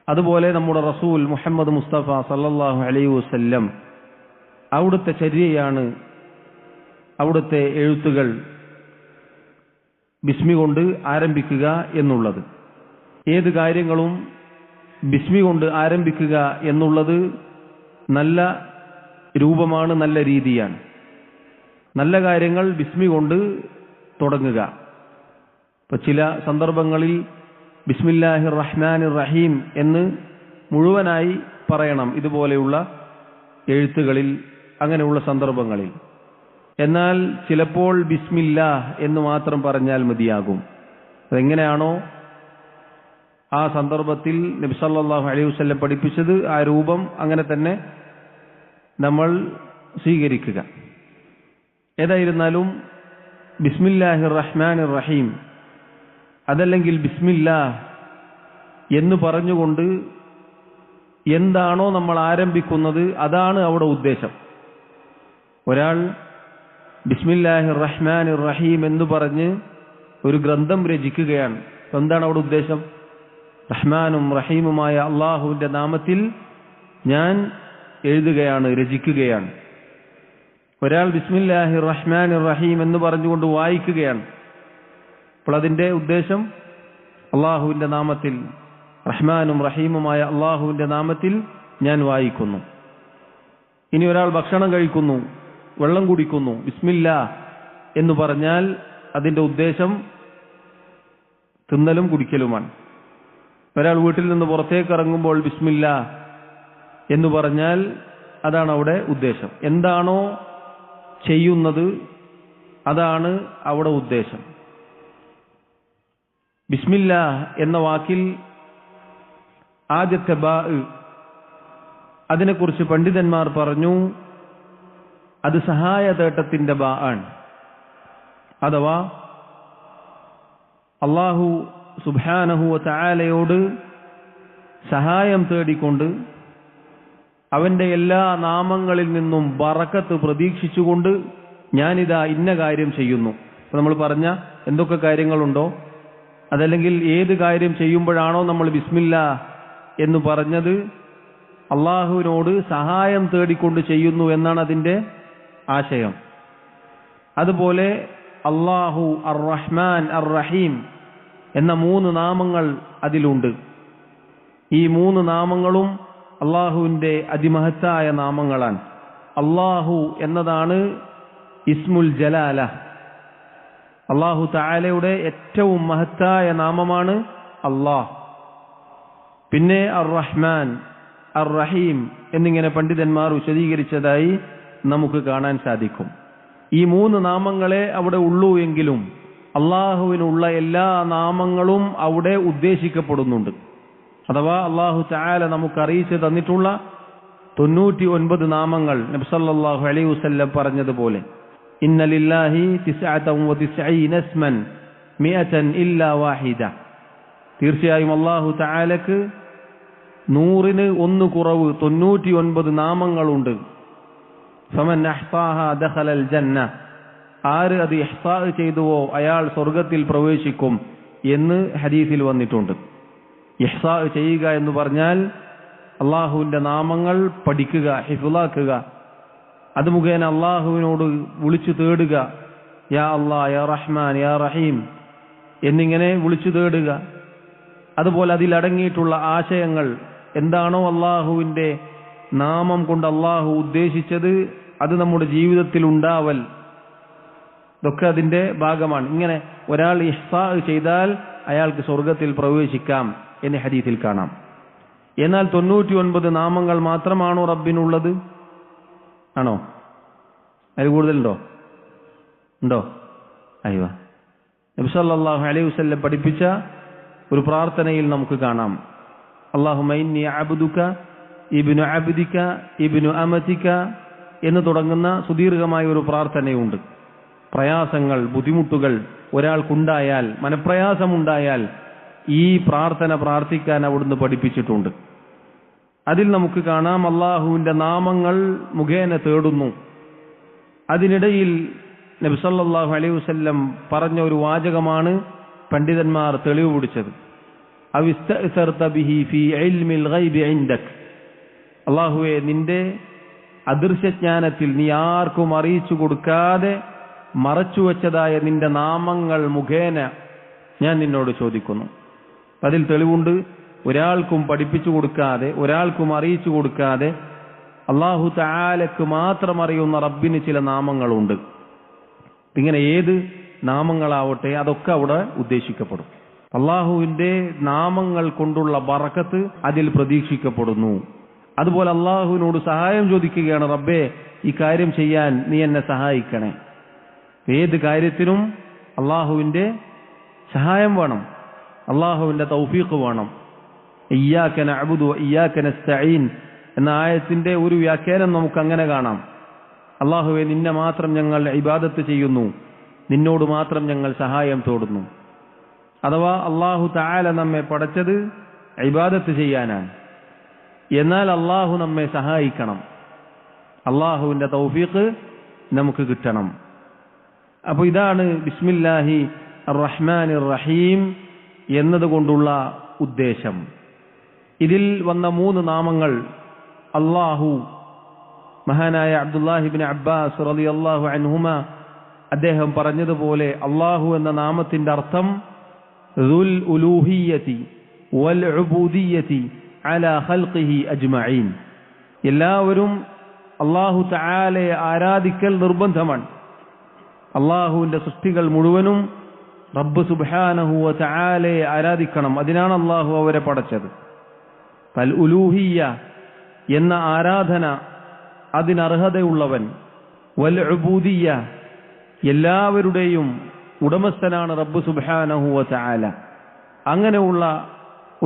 A: അതുപോലെ നമ്മുടെ റസൂൽ മുഹമ്മദ് മുസ്തഫ സല്ലല്ലാഹു അലൈഹി വസല്ലം അവിടുത്തെ ചര്യയാണ്, അവിടുത്തെ എഴുത്തുകൾ ബിസ്മി കൊണ്ട് ആരംഭിക്കുക എന്നുള്ളത്. ഏത് കാര്യങ്ങളും ബിസ്മി കൊണ്ട് ആരംഭിക്കുക എന്നുള്ളത് നല്ല രൂപമാണ്, നല്ല രീതിയാണ്. നല്ല കാര്യങ്ങൾ ബിസ്മി കൊണ്ട് തുടങ്ങുക. ഇപ്പൊ ചില സന്ദർഭങ്ങളിൽ ബിസ്മില്ലാഹിർ റഹ്മാനിർ റഹീം എന്ന് മുഴുവനായി പറയണം, ഇതുപോലെയുള്ള എഴുത്തുകളിൽ, അങ്ങനെയുള്ള സന്ദർഭങ്ങളിൽ. എന്നാൽ ചിലപ്പോൾ ബിസ്മില്ലാഹ് എന്ന് മാത്രം പറഞ്ഞാൽ മതിയാകും. അതെങ്ങനെയാണോ ആ സന്ദർഭത്തിൽ നബി സല്ലല്ലാഹു അലൈഹി വസല്ലം പഠിപ്പിച്ചത്, ആ രൂപം അങ്ങനെ തന്നെ നമ്മൾ സ്വീകരിക്കുക. ഏതായിരുന്നാലും ബിസ്മില്ലാഹിർ റഹ്മാനിർ റഹീം അതല്ലെങ്കിൽ ബിസ്മില്ലാഹ് എന്ന് പറഞ്ഞുകൊണ്ട് എന്താണോ നമ്മൾ ആരംഭിക്കുന്നത് അതാണ് അവിടെ ഉദ്ദേശം. ഒരാൾ ബിസ്മില്ലാഹിർ റഹ്മാനിർ റഹീം എന്ന് പറഞ്ഞ് ഒരു ഗ്രന്ഥം രചിക്കുകയാണ്. എന്താണ് അവിടെ ഉദ്ദേശം? റഹ്മാനും റഹീമുമായ അള്ളാഹുവിന്റെ നാമത്തിൽ ഞാൻ എഴുതുകയാണ്, രചിക്കുകയാണ്. ഒരാൾ ബിസ്മില്ലാഹിർ റഹ്മാനിർ റഹീം എന്ന് പറഞ്ഞുകൊണ്ട് വായിക്കുകയാണ്. അപ്പോൾ അതിന്റെ ഉദ്ദേശം അള്ളാഹുവിന്റെ നാമത്തിൽ, റഹ്മാനും റഹീമുമായ അള്ളാഹുവിന്റെ നാമത്തിൽ ഞാൻ വായിക്കുന്നു. ഇനി ഒരാൾ ഭക്ഷണം കഴിക്കുന്നു, വെള്ളം കുടിക്കുന്നു, ബിസ്മില്ലാ എന്ന് പറഞ്ഞാൽ അതിന്റെ ഉദ്ദേശം തിന്നലും കുടിക്കലുമാണ്. ഒരാൾ വീട്ടിൽ നിന്ന് പുറത്തേക്ക് ഇറങ്ങുമ്പോൾ ബിസ്മില്ല എന്ന് പറഞ്ഞാൽ അതാണ് അവിടെ ഉദ്ദേശം. എന്താണോ ചെയ്യുന്നത് അതാണ് അവിടെ ഉദ്ദേശം. ബിസ്മില്ല എന്ന വാക്കിൽ ആദ്യത്തെ ബാ, അതിനെക്കുറിച്ച് പണ്ഡിതന്മാർ പറഞ്ഞു അത് സഹായതേട്ടത്തിന്റെ ബാ ആണ്. അഥവാ അല്ലാഹു സുബ്ഹാനഹു വ തആലയോട് സഹായം തേടിക്കൊണ്ട് അവന്റെ എല്ലാ നാമങ്ങളിൽ നിന്നും ബറക്കത്ത് പ്രതീക്ഷിച്ചുകൊണ്ട് ഞാനിതാ ഇന്ന കാര്യം ചെയ്യുന്നു. നമ്മൾ പറഞ്ഞ എന്തൊക്കെ കാര്യങ്ങളുണ്ടോ അതല്ലെങ്കിൽ ഏത് കാര്യം ചെയ്യുമ്പോഴാണോ നമ്മൾ ബിസ്മില്ല എന്ന് പറഞ്ഞത് അള്ളാഹുവിനോട് സഹായം തേടിക്കൊണ്ട് ചെയ്യുന്നു എന്നാണ് അതിന്റെ ആശയം. അതുപോലെ അല്ലാഹു അർ റഹ്മാൻ അർ റഹീം എന്ന 3 നാമങ്ങൾ അതിലുണ്ട്. ഈ 3 നാമങ്ങളും അള്ളാഹുവിന്റെ അതിമഹത്തായ നാമങ്ങളാണ്. അള്ളാഹു എന്നതാണ് ഇസ്മുൽ ജലാല. അള്ളാഹു തആലയുടെ ഏറ്റവും മഹത്തായ നാമമാണ് അള്ളാഹ്. പിന്നെ അർ റഹ്മാൻ അർ റഹീം എന്നിങ്ങനെ പണ്ഡിതന്മാർ വിശദീകരിച്ചതായി നമുക്ക് കാണാൻ സാധിക്കും. ഈ 3 നാമങ്ങളെ അവിടെ ഉള്ളൂ എങ്കിലും അള്ളാഹുവിനുള്ള എല്ലാ നാമങ്ങളും അവിടെ ഉദ്ദേശിക്കപ്പെടുന്നുണ്ട്. അഥവാ അള്ളാഹു തആല നമുക്ക് അറിയിച്ചു തന്നിട്ടുള്ള 99 നാമങ്ങൾ നബി സല്ലല്ലാഹു അലൈഹി വസല്ലം പറഞ്ഞതുപോലെ ഇന്ന ലില്ലാഹി 99 ഇസ്മൻ 100 ഇല്ലാ വാഹിദ. തീർച്ചയായും അള്ളാഹു തആലക്ക് 100ന് 1 കുറവ് 99 നാമങ്ങളുണ്ട്. ഫമൻ അഹ്സാഹാ ദഖലൽ ജന്ന. ആര് അത് ഇഹ്സാ ചെയ്തുവോ അയാൾ സ്വർഗത്തിൽ പ്രവേശിക്കും എന്ന് ഹദീസിൽ വന്നിട്ടുണ്ട്. ഇഹ്സാ ചെയ്യുക എന്ന് പറഞ്ഞാൽ അള്ളാഹുവിന്റെ നാമങ്ങൾ പഠിക്കുക, ഹിഫ്ളാക്കുക, അത് മുഖേന അള്ളാഹുവിനോട് വിളിച്ചു തേടുക. യാ അല്ലാഹ്, യാ റഹ്മാൻ, യാ റഹീം എന്നിങ്ങനെ വിളിച്ചു തേടുക. അതുപോലെ അതിലടങ്ങിയിട്ടുള്ള ആശയങ്ങൾ എന്താണോ അള്ളാഹുവിന്റെ നാമം കൊണ്ട് അള്ളാഹു ഉദ്ദേശിച്ചത് അത് നമ്മുടെ ജീവിതത്തിൽ ഉണ്ടാവൽ, ഇതൊക്കെ അതിന്റെ ഭാഗമാണ്. ഇങ്ങനെ ഒരാൾ ഇഹ്സാ ചെയ്താൽ അയാൾക്ക് സ്വർഗത്തിൽ പ്രവേശിക്കാം എന്ന് ഹദീസിൽ കാണാം. എന്നാൽ 99 നാമങ്ങൾ മാത്രമാണോ റബ്ബിനുള്ളത്? ആണോ? അതിൽ കൂടുതലുണ്ടോ? ഉണ്ടോ? അയ്യോ, നബി സല്ലല്ലാഹു അലൈഹി വസല്ലം പഠിപ്പിച്ച ഒരു പ്രാർത്ഥനയിൽ നമുക്ക് കാണാം, അല്ലാഹുമ്മ ഇന്നി അബ്ദുക ഇബ്നു അബ്ദിക ഇബ്നു അമതിക എന്ന് തുടങ്ങുന്ന സുദീർഘമായ ഒരു പ്രാർത്ഥനയുണ്ട്. പ്രയാസങ്ങൾ, ബുദ്ധിമുട്ടുകൾ ഒരാൾക്കുണ്ടായാൽ, മനപ്രയാസമുണ്ടായാൽ ഈ പ്രാർത്ഥന പ്രാർത്ഥിക്കാൻ അവിടുന്ന് പഠിപ്പിച്ചിട്ടുണ്ട്. അതിൽ നമുക്ക് കാണാം അള്ളാഹുവിന്റെ നാമങ്ങൾ മുഖേന തേടുന്നു. അതിനിടയിൽ നബി സല്ലല്ലാഹു അലൈഹി വസല്ലം പറഞ്ഞ ഒരു വാചകമാണ് പണ്ഡിതന്മാർ തെളിവ് പിടിച്ചത്. അവിസ്തഅ്സർത ബിഹി ഫീ ഇൽമിൽ ഗൈബി ഇൻദക്. അള്ളാഹുവേ, നിന്റെ അദൃശ്യജ്ഞാനത്തിൽ നീ ആർക്കും അറിയിച്ചു കൊടുക്കാതെ മറച്ചുവെച്ചതായ നിന്റെ നാമങ്ങൾ മുഖേന ഞാൻ നിന്നോട് ചോദിക്കുന്നു. അതിൽ തെളിവുണ്ട്, ഒരാൾക്കും പഠിപ്പിച്ചു കൊടുക്കാതെ, ഒരാൾക്കും അറിയിച്ചു കൊടുക്കാതെ അല്ലാഹു തആലക്ക് മാത്രം അറിയുന്ന റബ്ബിന് ചില നാമങ്ങളുണ്ട്. ഇങ്ങനെ ഏത് നാമങ്ങളാവട്ടെ അതൊക്കെ അവിടെ ഉദ്ദേശിക്കപ്പെടും. അള്ളാഹുവിന്റെ നാമങ്ങൾ കൊണ്ടുള്ള ബറക്കത്ത് അതിൽ പ്രതീക്ഷിക്കപ്പെടുന്നു. അതുപോലെ അള്ളാഹുവിനോട് സഹായം ചോദിക്കുകയാണ്, റബ്ബേ ഈ കാര്യം ചെയ്യാൻ നീ എന്നെ സഹായിക്കണേ. ഏത് കാര്യത്തിനും അള്ളാഹുവിന്റെ സഹായം വേണം, അള്ളാഹുവിന്റെ തൗഫീഖ് വേണം. ഇയ്യാക നഅ്ബുദു വ ഇയ്യാക നസ്തഈൻ എന്ന ആയത്തിന്റെ ഒരു വ്യാഖ്യാനം നമുക്ക് അങ്ങനെ കാണാം. അള്ളാഹുവെ, നിന്നെ മാത്രം ഞങ്ങൾ ഇബാദത്ത് ചെയ്യുന്നു, നിന്നോട് മാത്രം ഞങ്ങൾ സഹായം തേടുന്നു. അഥവാ അള്ളാഹു തആല നമ്മെ പടച്ചത് ഇബാദത്ത് ചെയ്യാനാണ്. എന്നാൽ അള്ളാഹു നമ്മെ സഹായിക്കണം, അള്ളാഹുവിന്റെ തൗഫീഖ് നമുക്ക് കിട്ടണം. അപ്പോൾ ഇതാണ് ബിസ്മില്ലാഹി അർ റഹ്മാനിർ റഹീം എന്നതുകൊണ്ടുള്ള ഉദ്ദേശം. ഇതിൽ വന്ന 3 നാമങ്ങൾ അള്ളാഹു, മഹാനായ അബ്ദുല്ലാഹി ഇബ്നു അബ്ബാസ് റളിയല്ലാഹു അൻഹുമ അദ്ദേഹം പറഞ്ഞതുപോലെ അള്ളാഹു എന്ന നാമത്തിന്റെ അർത്ഥം ദുൽ ഉലൂഹിയ്യതി വൽ ഉബൂദിയ്യതി അലാ ഖൽഖിഹി അജ്മഈൻ. എല്ലാവരും അള്ളാഹു തആലയെ ആരാധിക്കൽ നിർബന്ധമാണ്. അള്ളാഹുവിന്റെ സൃഷ്ടികൾ മുഴുവനും റബ്ബ് സുബ്ഹാനഹു വ തആലയെ ആരാധിക്കണം. അതിനാണ് അള്ളാഹു അവരെ പടച്ചത്. അൽ ഉലൂഹിയ്യ എന്ന ആരാധന അതിനർഹതയുള്ളവൻ, വൽ ഉബൂദിയ്യ എല്ലാവരുടെയും ഉടമസ്ഥനാണ് റബ്ബ് സുബ്ഹാനഹു വ തആല. അങ്ങനെയുള്ള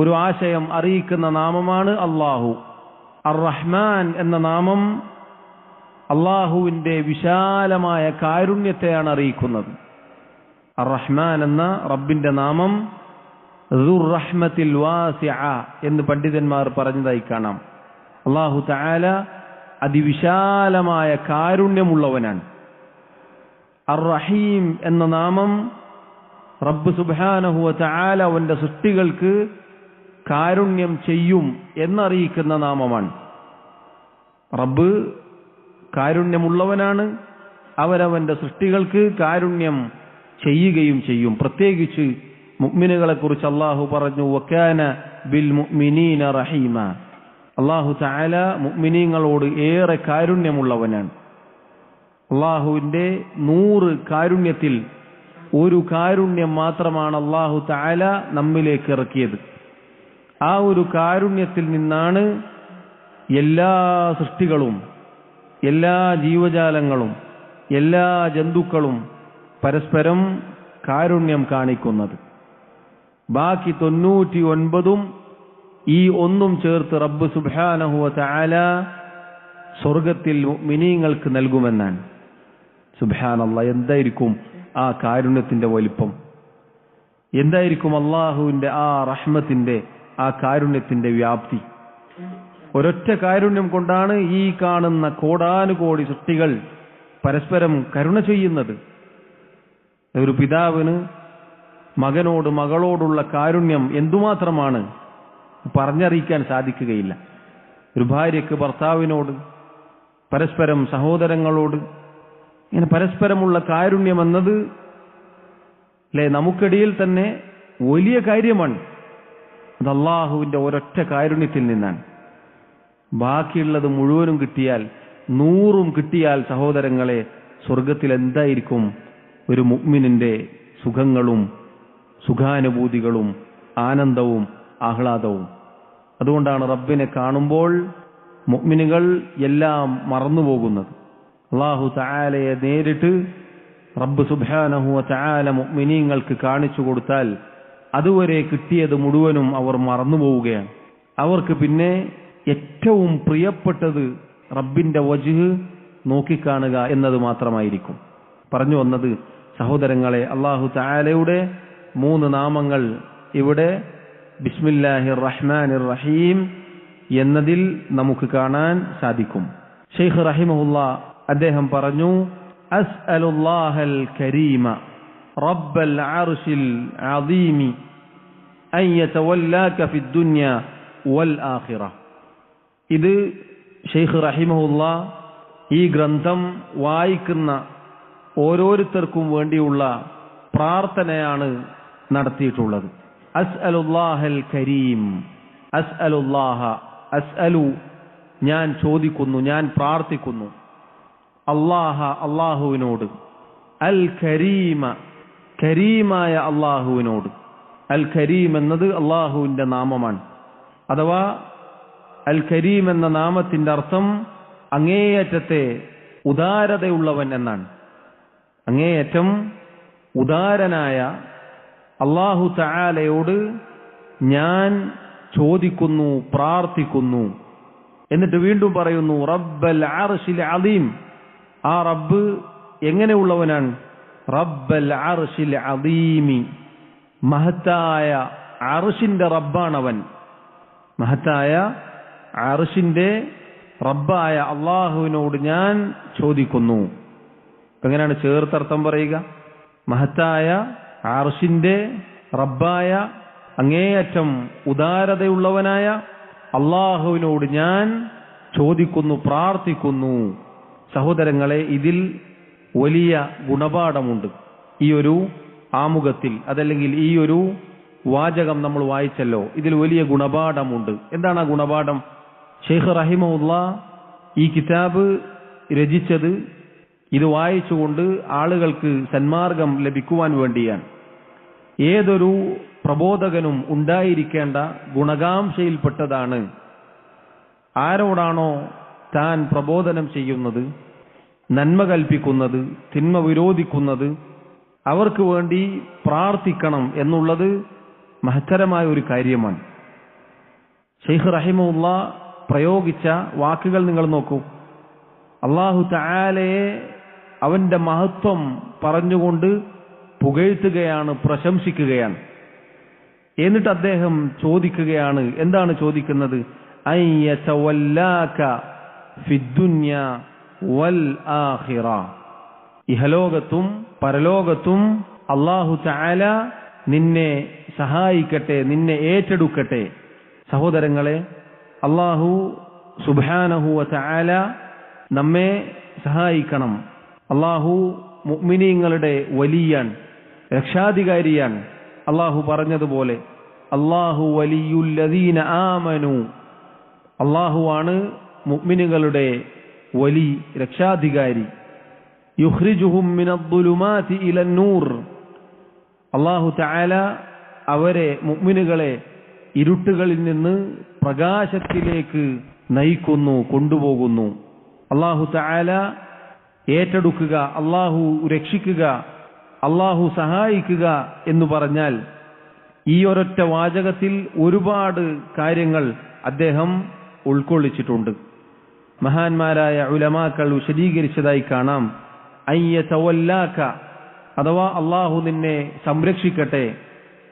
A: ഒരു ആശയം അറിയിക്കുന്ന നാമമാണ് അള്ളാഹു. അർ-റഹ്മാൻ എന്ന നാമം അള്ളാഹുവിന്റെ വിശാലമായ കാരുണ്യത്തെയാണ് അറിയിക്കുന്നത്. അർ-റഹ്മാൻ എന്ന റബ്ബിന്റെ നാമം ദുർ റഹ്മത്തിൽ വാസിഅ എന്ന് പണ്ഡിതന്മാർ പറഞ്ഞതായി കാണാം. അള്ളാഹു തആല അതിവിശാലമായ കാരുണ്യമുള്ളവനാണ്. അർ-റഹീം എന്ന നാമം റബ്ബ് സുബ്ഹാനഹു വ തആല അവന്റെ സൃഷ്ടികൾക്ക് കാരുണ്യം ചെയ്യും എന്നറിയിക്കുന്ന നാമമാണ്. റബ്ബ് കാരുണ്യമുള്ളവനാണ്, അവരവന്റെ സൃഷ്ടികൾക്ക് കാരുണ്യം ചെയ്യുകയും ചെയ്യും. പ്രത്യേകിച്ച് മുഅ്മിനുകളെ കുറിച്ച് അല്ലാഹു പറഞ്ഞു, വകാന ബിൽ മുഅ്മിനീന റഹീമ. അല്ലാഹു തആല മുഅ്മിനീങ്ങളോട് ഏറെ കാരുണ്യമുള്ളവനാണ്. അല്ലാഹുവിന്റെ 100 കാരുണ്യത്തിൽ ഒരു കാരുണ്യം മാത്രമാണ് അല്ലാഹു തആല നമ്മിലേക്ക് ഇറക്കിയത്. ആ ഒരു കാരുണ്യത്തിൽ നിന്നാണ് എല്ലാ സൃഷ്ടികളും, എല്ലാ ജീവജാലങ്ങളും, എല്ലാ ജന്തുക്കളും പരസ്പരം കാരുണ്യം കാണിക്കുന്നത്. ബാക്കി 99 ഈ ഒന്നും ചേർത്ത് റബ്ബ് സുബ്ഹാനഹു വ തആല സ്വർഗത്തിൽ മുഅ്മിനീങ്ങൾക്ക് നൽകുമെന്നാണ്. സുബ്ഹാനല്ലാഹ്, എന്തായിരിക്കും ആ കാരുണ്യത്തിന്റെ വലിപ്പം? എന്തായിരിക്കും അള്ളാഹുവിന്റെ ആ റഹ്മത്തിന്റെ, ആ കാരുണ്യത്തിന്റെ വ്യാപ്തി? ഒരൊറ്റ കാരുണ്യം കൊണ്ടാണ് ഈ കാണുന്ന കോടാനുകോടി സൃഷ്ടികൾ പരസ്പരം കരുണ ചെയ്യുന്നത്. ഒരു പിതാവിന് മകനോട്, മകളോടുള്ള കാരുണ്യം എന്തുമാത്രമാണ് പറഞ്ഞറിയിക്കാൻ സാധിക്കുകയില്ല. ഒരു ഭാര്യയ്ക്ക് ഭർത്താവിനോട്, പരസ്പരം സഹോദരങ്ങളോട്, ഇങ്ങനെ പരസ്പരമുള്ള കാരുണ്യം എന്നത് നമുക്കിടയിൽ തന്നെ വലിയ കാര്യമാണ്. അത് അള്ളാഹുവിന്റെ ഒരൊറ്റ കാരുണ്യത്തിൽ നിന്നാണ്. ബാക്കിയുള്ളത് മുഴുവനും കിട്ടിയാൽ, 100 കിട്ടിയാൽ സഹോദരങ്ങളെ, സ്വർഗത്തിൽ എന്തായിരിക്കും ഒരു മുഅ്മിനിന്റെ സുഖങ്ങളും സുഖാനുഭൂതികളും ആനന്ദവും ആഹ്ലാദവും? അതുകൊണ്ടാണ് റബ്ബിനെ കാണുമ്പോൾ മുഅ്മിനുകൾ എല്ലാം മറന്നുപോകുന്നത്. അല്ലാഹു തആലയെ നേരിട്ട് റബ്ബ് സുബ്ഹാനഹു വ തആല മുഅ്മിനീങ്ങൾക്ക് കാണിച്ചു കൊടുത്താൽ അതുവരെ കിട്ടിയത് മുഴുവനും അവർ മറന്നുപോവുകയാണ്. അവർക്ക് പിന്നെ ഏറ്റവും പ്രിയപ്പെട്ടത് റബ്ബിന്റെ വജ്ഹ് നോക്കിക്കാണുക എന്നത് മാത്രമായിരിക്കും. പറഞ്ഞു വന്നത് സഹോദരങ്ങളെ, അല്ലാഹു തആലയുടെ 3 നാമങ്ങൾ ഇവിടെ ബിസ്മില്ലാഹിർ റഹ്മാനിർ റഹീം എന്നതിൽ നമുക്ക് കാണാൻ സാധിക്കും. ശൈഖ് റഹിമഹുല്ലാ അദ്ദേഹം പറഞ്ഞു, അസ്അലുല്ലാഹൽ കരീമ റബ്ബൽ അർശിൽ അദീമി അൻ യതവല്ലാക ഫിദ് ദുനിയ വൽ ആഖിറ. ഇത് ശൈഖ് റഹിമഹുല്ലാ ഈ ഗ്രന്ഥം വായിക്കുന്ന ഓരോരുത്തർക്കും വേണ്ടിയുള്ള പ്രാർത്ഥനയാണ് നടത്തിയിട്ടുള്ളത്. അസ്അലുല്ലാഹൽ കരീം, അസ്അലുല്ലാഹ, അസ്അലു ഞാൻ ചോദിക്കുന്നു, ഞാൻ പ്രാർത്ഥിക്കുന്നു, അല്ലാഹ അല്ലാഹുവിനോട്, അൽ കരീമ കരീമായ അല്ലാഹുവിനോട്. അൽ കരീം എന്നത് അല്ലാഹുവിന്റെ നാമമാണ്. അഥവാ അൽ കരീം എന്ന നാമത്തിന്റെ അർത്ഥം അങ്ങേയറ്റത്തെ ഉദാരതയുള്ളവൻ എന്നാണ്. അങ്ങേയറ്റം ഉദാരനായ അല്ലാഹു തആലയോട് ഞാൻ ചോദിക്കുന്നു, പ്രാർത്ഥിക്കുന്നു. എന്നിട്ട് വീണ്ടും പറയുന്നു, റബ്ബൽ അർശിൽ അദീം. ആ റബ്ബ് എങ്ങനെയുള്ളവനാണ്? റബ്ബൽ അർശിൽ അദീമി, മഹത്തായ അർശിന്റെ റബ്ബാണവൻ. മഹത്തായ അർശിന്റെ റബ്ബായ അള്ളാഹുവിനോട് ഞാൻ ചോദിക്കുന്നു. എങ്ങനെയാണ് ചേർത്തർത്ഥം പറയുക? മഹത്തായ അർശിന്റെ റബ്ബായ അങ്ങേയറ്റം ഉദാരതയുള്ളവനായ അള്ളാഹുവിനോട് ഞാൻ ചോദിക്കുന്നു, പ്രാർത്ഥിക്കുന്നു. സഹോദരങ്ങളെ, ഇതിൽ വലിയ ഗുണപാഠമുണ്ട്. ഈ ഒരു ആമുഖത്തിൽ, അതല്ലെങ്കിൽ ഈ ഒരു വാചകം നമ്മൾ വായിച്ചല്ലോ, ഇതിൽ വലിയ ഗുണപാഠമുണ്ട്. എന്താണ് ആ ഗുണപാഠം? ശൈഖ് റഹിമഹുല്ലാ ഈ കിതാബ് രചിച്ചത് ഇത് വായിച്ചുകൊണ്ട് ആളുകൾക്ക് സന്മാർഗം ലഭിക്കുവാൻ വേണ്ടിയാണ്. ഏതൊരു പ്രബോധകനും ഉണ്ടായിരിക്കേണ്ട ഗുണകാംക്ഷയിൽപ്പെട്ടതാണ് ആരോടാണോ താൻ പ്രബോധനം ചെയ്യുന്നത്, നന്മ കൽപ്പിക്കുന്നത്, തിന്മ വിരോധിക്കുന്നത്, അവർക്ക് വേണ്ടി പ്രാർത്ഥിക്കണം എന്നുള്ളത് മഹത്തരമായ ഒരു കാര്യമാണ്. ശൈഖ് റഹിമഹുല്ലാ പ്രയോഗിച്ച വാക്കുകൾ നിങ്ങൾ നോക്കൂ. അല്ലാഹു തആലയെ അവന്റെ മഹത്വം പറഞ്ഞുകൊണ്ട് പുകഴ്ത്തുകയാണ്, പ്രശംസിക്കുകയാണ്. എന്നിട്ട് അദ്ദേഹം ചോദിക്കുകയാണ്, എന്താണ് ചോദിക്കുന്നത്? അയ്യതവല്ലാക ഫിദ്ദുന്യ വൽ ആഖിറ, ഇഹലോകത്തും പരലോകത്തും അല്ലാഹു തആല നിന്നെ സഹായിക്കട്ടെ, നിന്നെ ഏറ്റെടുക്കട്ടെ. സഹോദരങ്ങളെ, അല്ലാഹു സുബ്ഹാനഹു വ തആല നമ്മെ സഹായിക്കണം. അല്ലാഹു മുഅ്മിനീങ്ങളുടെ വലിയാണ്, രക്ഷാധികാരിയാണ്. അല്ലാഹു പറഞ്ഞതുപോലെ അല്ലാഹു വലിയുല്ലദീന ആമനു, അല്ലാഹുവാണ് മുഅ്മിനുകളുടെ വലി, രക്ഷാധികാരി. യുഖ്രിജുഹും മിനദ്ദുലുമാതി ഇലന്നൂർ, അല്ലാഹു തആല അവരെ മുഅ്മിനുകളെ ഇരുട്ടുകളിൽ നിന്ന് പ്രകാശത്തിലേക്ക് നയിക്കുന്നു, കൊണ്ടുപോകുന്നു. അല്ലാഹു തആല ഏറ്റെടുക്കുക, അല്ലാഹു രക്ഷിക്കുക, അല്ലാഹു സഹായിക്കുക എന്ന് പറഞ്ഞാൽ ഈ ഒരൊറ്റ വാചകത്തിൽ ഒരുപാട് കാര്യങ്ങൾ അദ്ദേഹം ഉൾക്കൊള്ളിച്ചിട്ടുണ്ട്. മഹാന്മാരായ ഉലമാക്കൾ വിശദീകരിച്ചതായി കാണാം. അയ്യതവല്ലാക അഥവാ അല്ലാഹു നിന്നെ സംരക്ഷിക്കട്ടെ,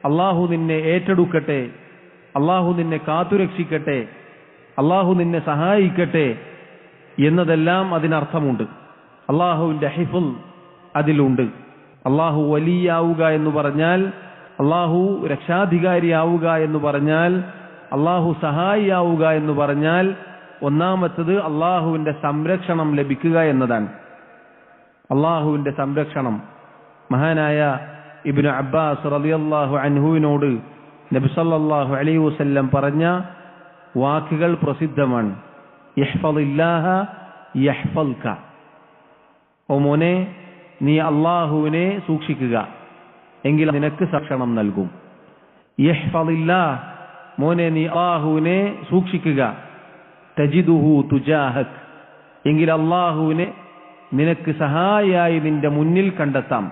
A: അല്ലാഹു നിന്നെ ഏറ്റെടുക്കട്ടെ, അല്ലാഹു നിന്നെ കാത്തുരക്ഷിക്കട്ടെ, അല്ലാഹു നിന്നെ സഹായിക്കട്ടെ എന്നതെല്ലാം അതിനർത്ഥമുണ്ട്. അല്ലാഹുവിന്റെ ഹിഫ്ള് അതിലുണ്ട്. അല്ലാഹു വലിയാവുക എന്ന് പറഞ്ഞാൽ, അല്ലാഹു രക്ഷാധികാരിയാവുക എന്ന് പറഞ്ഞാൽ, അല്ലാഹു സഹായിയാവുക എന്ന് പറഞ്ഞാൽ ഒന്നാമത്തത് അല്ലാഹുവിന്റെ സംരക്ഷണം ലഭിക്കുക എന്നതാണ്. അല്ലാഹുവിന്റെ സംരക്ഷണം. മഹാനായ ഇബ്നു അബ്ബാസ് റളിയല്ലാഹു അൻഹുവിനോട് നബി സല്ലല്ലാഹു അലൈഹി വസല്ലം പറഞ്ഞ വാക്കുകൾ പ്രസിദ്ധമാണ്. യഹ്ഫളില്ലാഹ യഹ്ഫൽക, ഓ മോനെ നീ അല്ലാഹുവിനെ സൂക്ഷിക്കുക എങ്കിൽ നിനക്ക് സംരക്ഷണം നൽകും. യഹ്ഫളില്ലാഹ്, മോനെ നീ അല്ലാഹുവിനെ സൂക്ഷിക്കുക. തജിദുഹു തുജാഹക്, എങ്കിൽ അല്ലാഹുവിനെ നിനക്ക് സഹായിയായി നിന്റെ മുന്നിൽ കണ്ടെത്താം.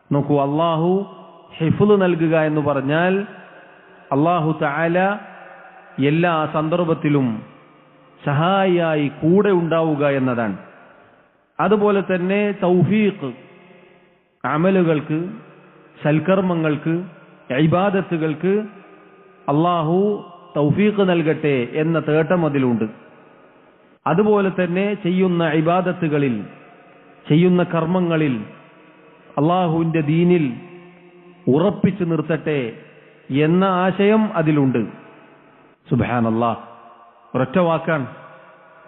A: നോക്കൂ, അല്ലാഹു ഹിഫ്ള് നൽകുക എന്ന് പറഞ്ഞാൽ അല്ലാഹു തആല എല്ലാ സന്ദർഭത്തിലും സഹായിയായി കൂടെ ഉണ്ടാവുക എന്നതാണ്. അതുപോലെ തന്നെ തൗഫീഖ്, അമലുകൾക്ക്, സൽക്കർമ്മങ്ങൾക്ക്, ഇബാദത്തുകൾക്ക് അല്ലാഹു തൗഫീഖ് നൽകട്ടെ എന്ന തേട്ടം അതിലുണ്ട്. അതുപോലെ തന്നെ ചെയ്യുന്ന ഇബാദത്തുകളിൽ, ചെയ്യുന്ന കർമ്മങ്ങളിൽ അല്ലാഹുവിന്റെ ദീനിൽ ഉറപ്പിച്ചു നിർത്തട്ടെ എന്ന ആശയം അതിലുണ്ട്. സുബ്ഹാനല്ലാഹ്, ഒരൊറ്റ വാക്കാണ്.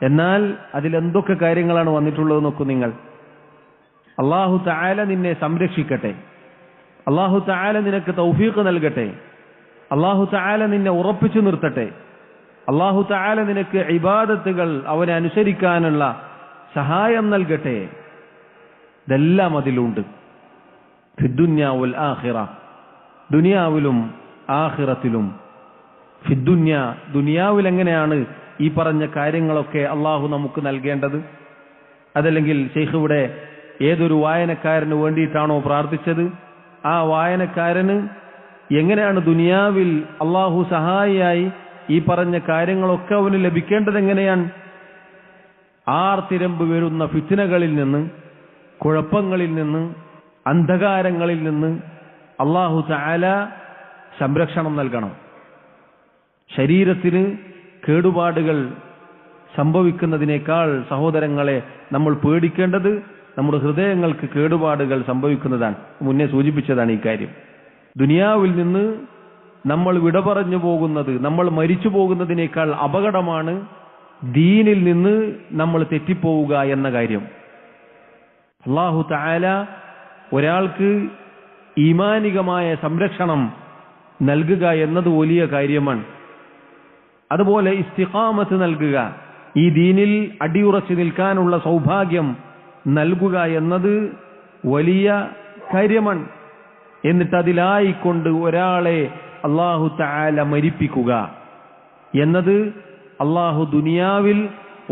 A: എന്നാൽ അതിലെന്തൊക്കെ കാര്യങ്ങളാണ് വന്നിട്ടുള്ളത് നോക്കൂ നിങ്ങൾ. അല്ലാഹു തആല നിന്നെ സംരക്ഷിക്കട്ടെ, അല്ലാഹു തആല നിനക്ക് തൗഫീഖ് നൽകട്ടെ, അല്ലാഹു തആല നിന്നെ ഉറപ്പിച്ചു നിർത്തട്ടെ, അല്ലാഹു തആല നിനക്ക് ഇബാദത്തുകൾ അവനെ അനുസരിക്കാനുള്ള സഹായം നൽകട്ടെ. ഇതെല്ലാം അതിലുണ്ട്. ഫിദ്ദുന്യ വൽ ആഖിറ, ദുനിയാവിലും ആഖിറത്തിലും. ഫിദ്ദുന്യ, ദുനിയാവിൽ എങ്ങനെയാണ് ഈ പറഞ്ഞ കാര്യങ്ങളൊക്കെ അള്ളാഹു നമുക്ക് നൽകേണ്ടത്? അതല്ലെങ്കിൽ ശൈഖ് ഇവിടെ ഏതൊരു വായനക്കാരന് വേണ്ടിയിട്ടാണോ പ്രാർത്ഥിച്ചത്, ആ വായനക്കാരന് എങ്ങനെയാണ് ദുനിയാവിൽ അള്ളാഹു സഹായിയായി ഈ പറഞ്ഞ കാര്യങ്ങളൊക്കെ അവന് ലഭിക്കേണ്ടത് എങ്ങനെയാണ്? ആർത്തിരമ്പ് വരുന്ന ഫിത്നകളിൽ നിന്ന്, കുഴപ്പങ്ങളിൽ നിന്ന്, അന്ധകാരങ്ങളിൽ നിന്ന് അല്ലാഹു തആല സംരക്ഷണം നൽകണം. ശരീരത്തിന് കേടുപാടുകൾ സംഭവിക്കുന്നതിനേക്കാൾ സഹോദരങ്ങളെ നമ്മൾ പേടിക്കേണ്ടത് നമ്മുടെ ഹൃദയങ്ങൾക്ക് കേടുപാടുകൾ സംഭവിക്കുന്നതാണ്. മുന്നേ സൂചിപ്പിച്ചതാണ് ഈ കാര്യം. ദുനിയാവിൽ നിന്ന് നമ്മൾ വിട പറഞ്ഞു പോകുന്നത്, നമ്മൾ മരിച്ചു പോകുന്നതിനേക്കാൾ അപകടമാണ് ദീനിൽ നിന്ന് നമ്മൾ തെറ്റിപ്പോവുക എന്ന കാര്യം. അല്ലാഹു തആല ഒരാൾക്ക് ഈമാനികമായ സംരക്ഷണം നൽകുക എന്നത് വലിയ കാര്യമാണ്. അതുപോലെ ഇസ്തിഖാമത്ത് നൽകുക, ഈ ദീനിൽ അടിയുറച്ചു നിൽക്കാനുള്ള സൗഭാഗ്യം നൽകുക എന്നത് വലിയ കാര്യമാണ്. എന്നിട്ട് അതിലായിക്കൊണ്ട് ഒരാളെ അല്ലാഹു തആല മരിപ്പിക്കുക എന്നത് അല്ലാഹു ദുനിയാവിൽ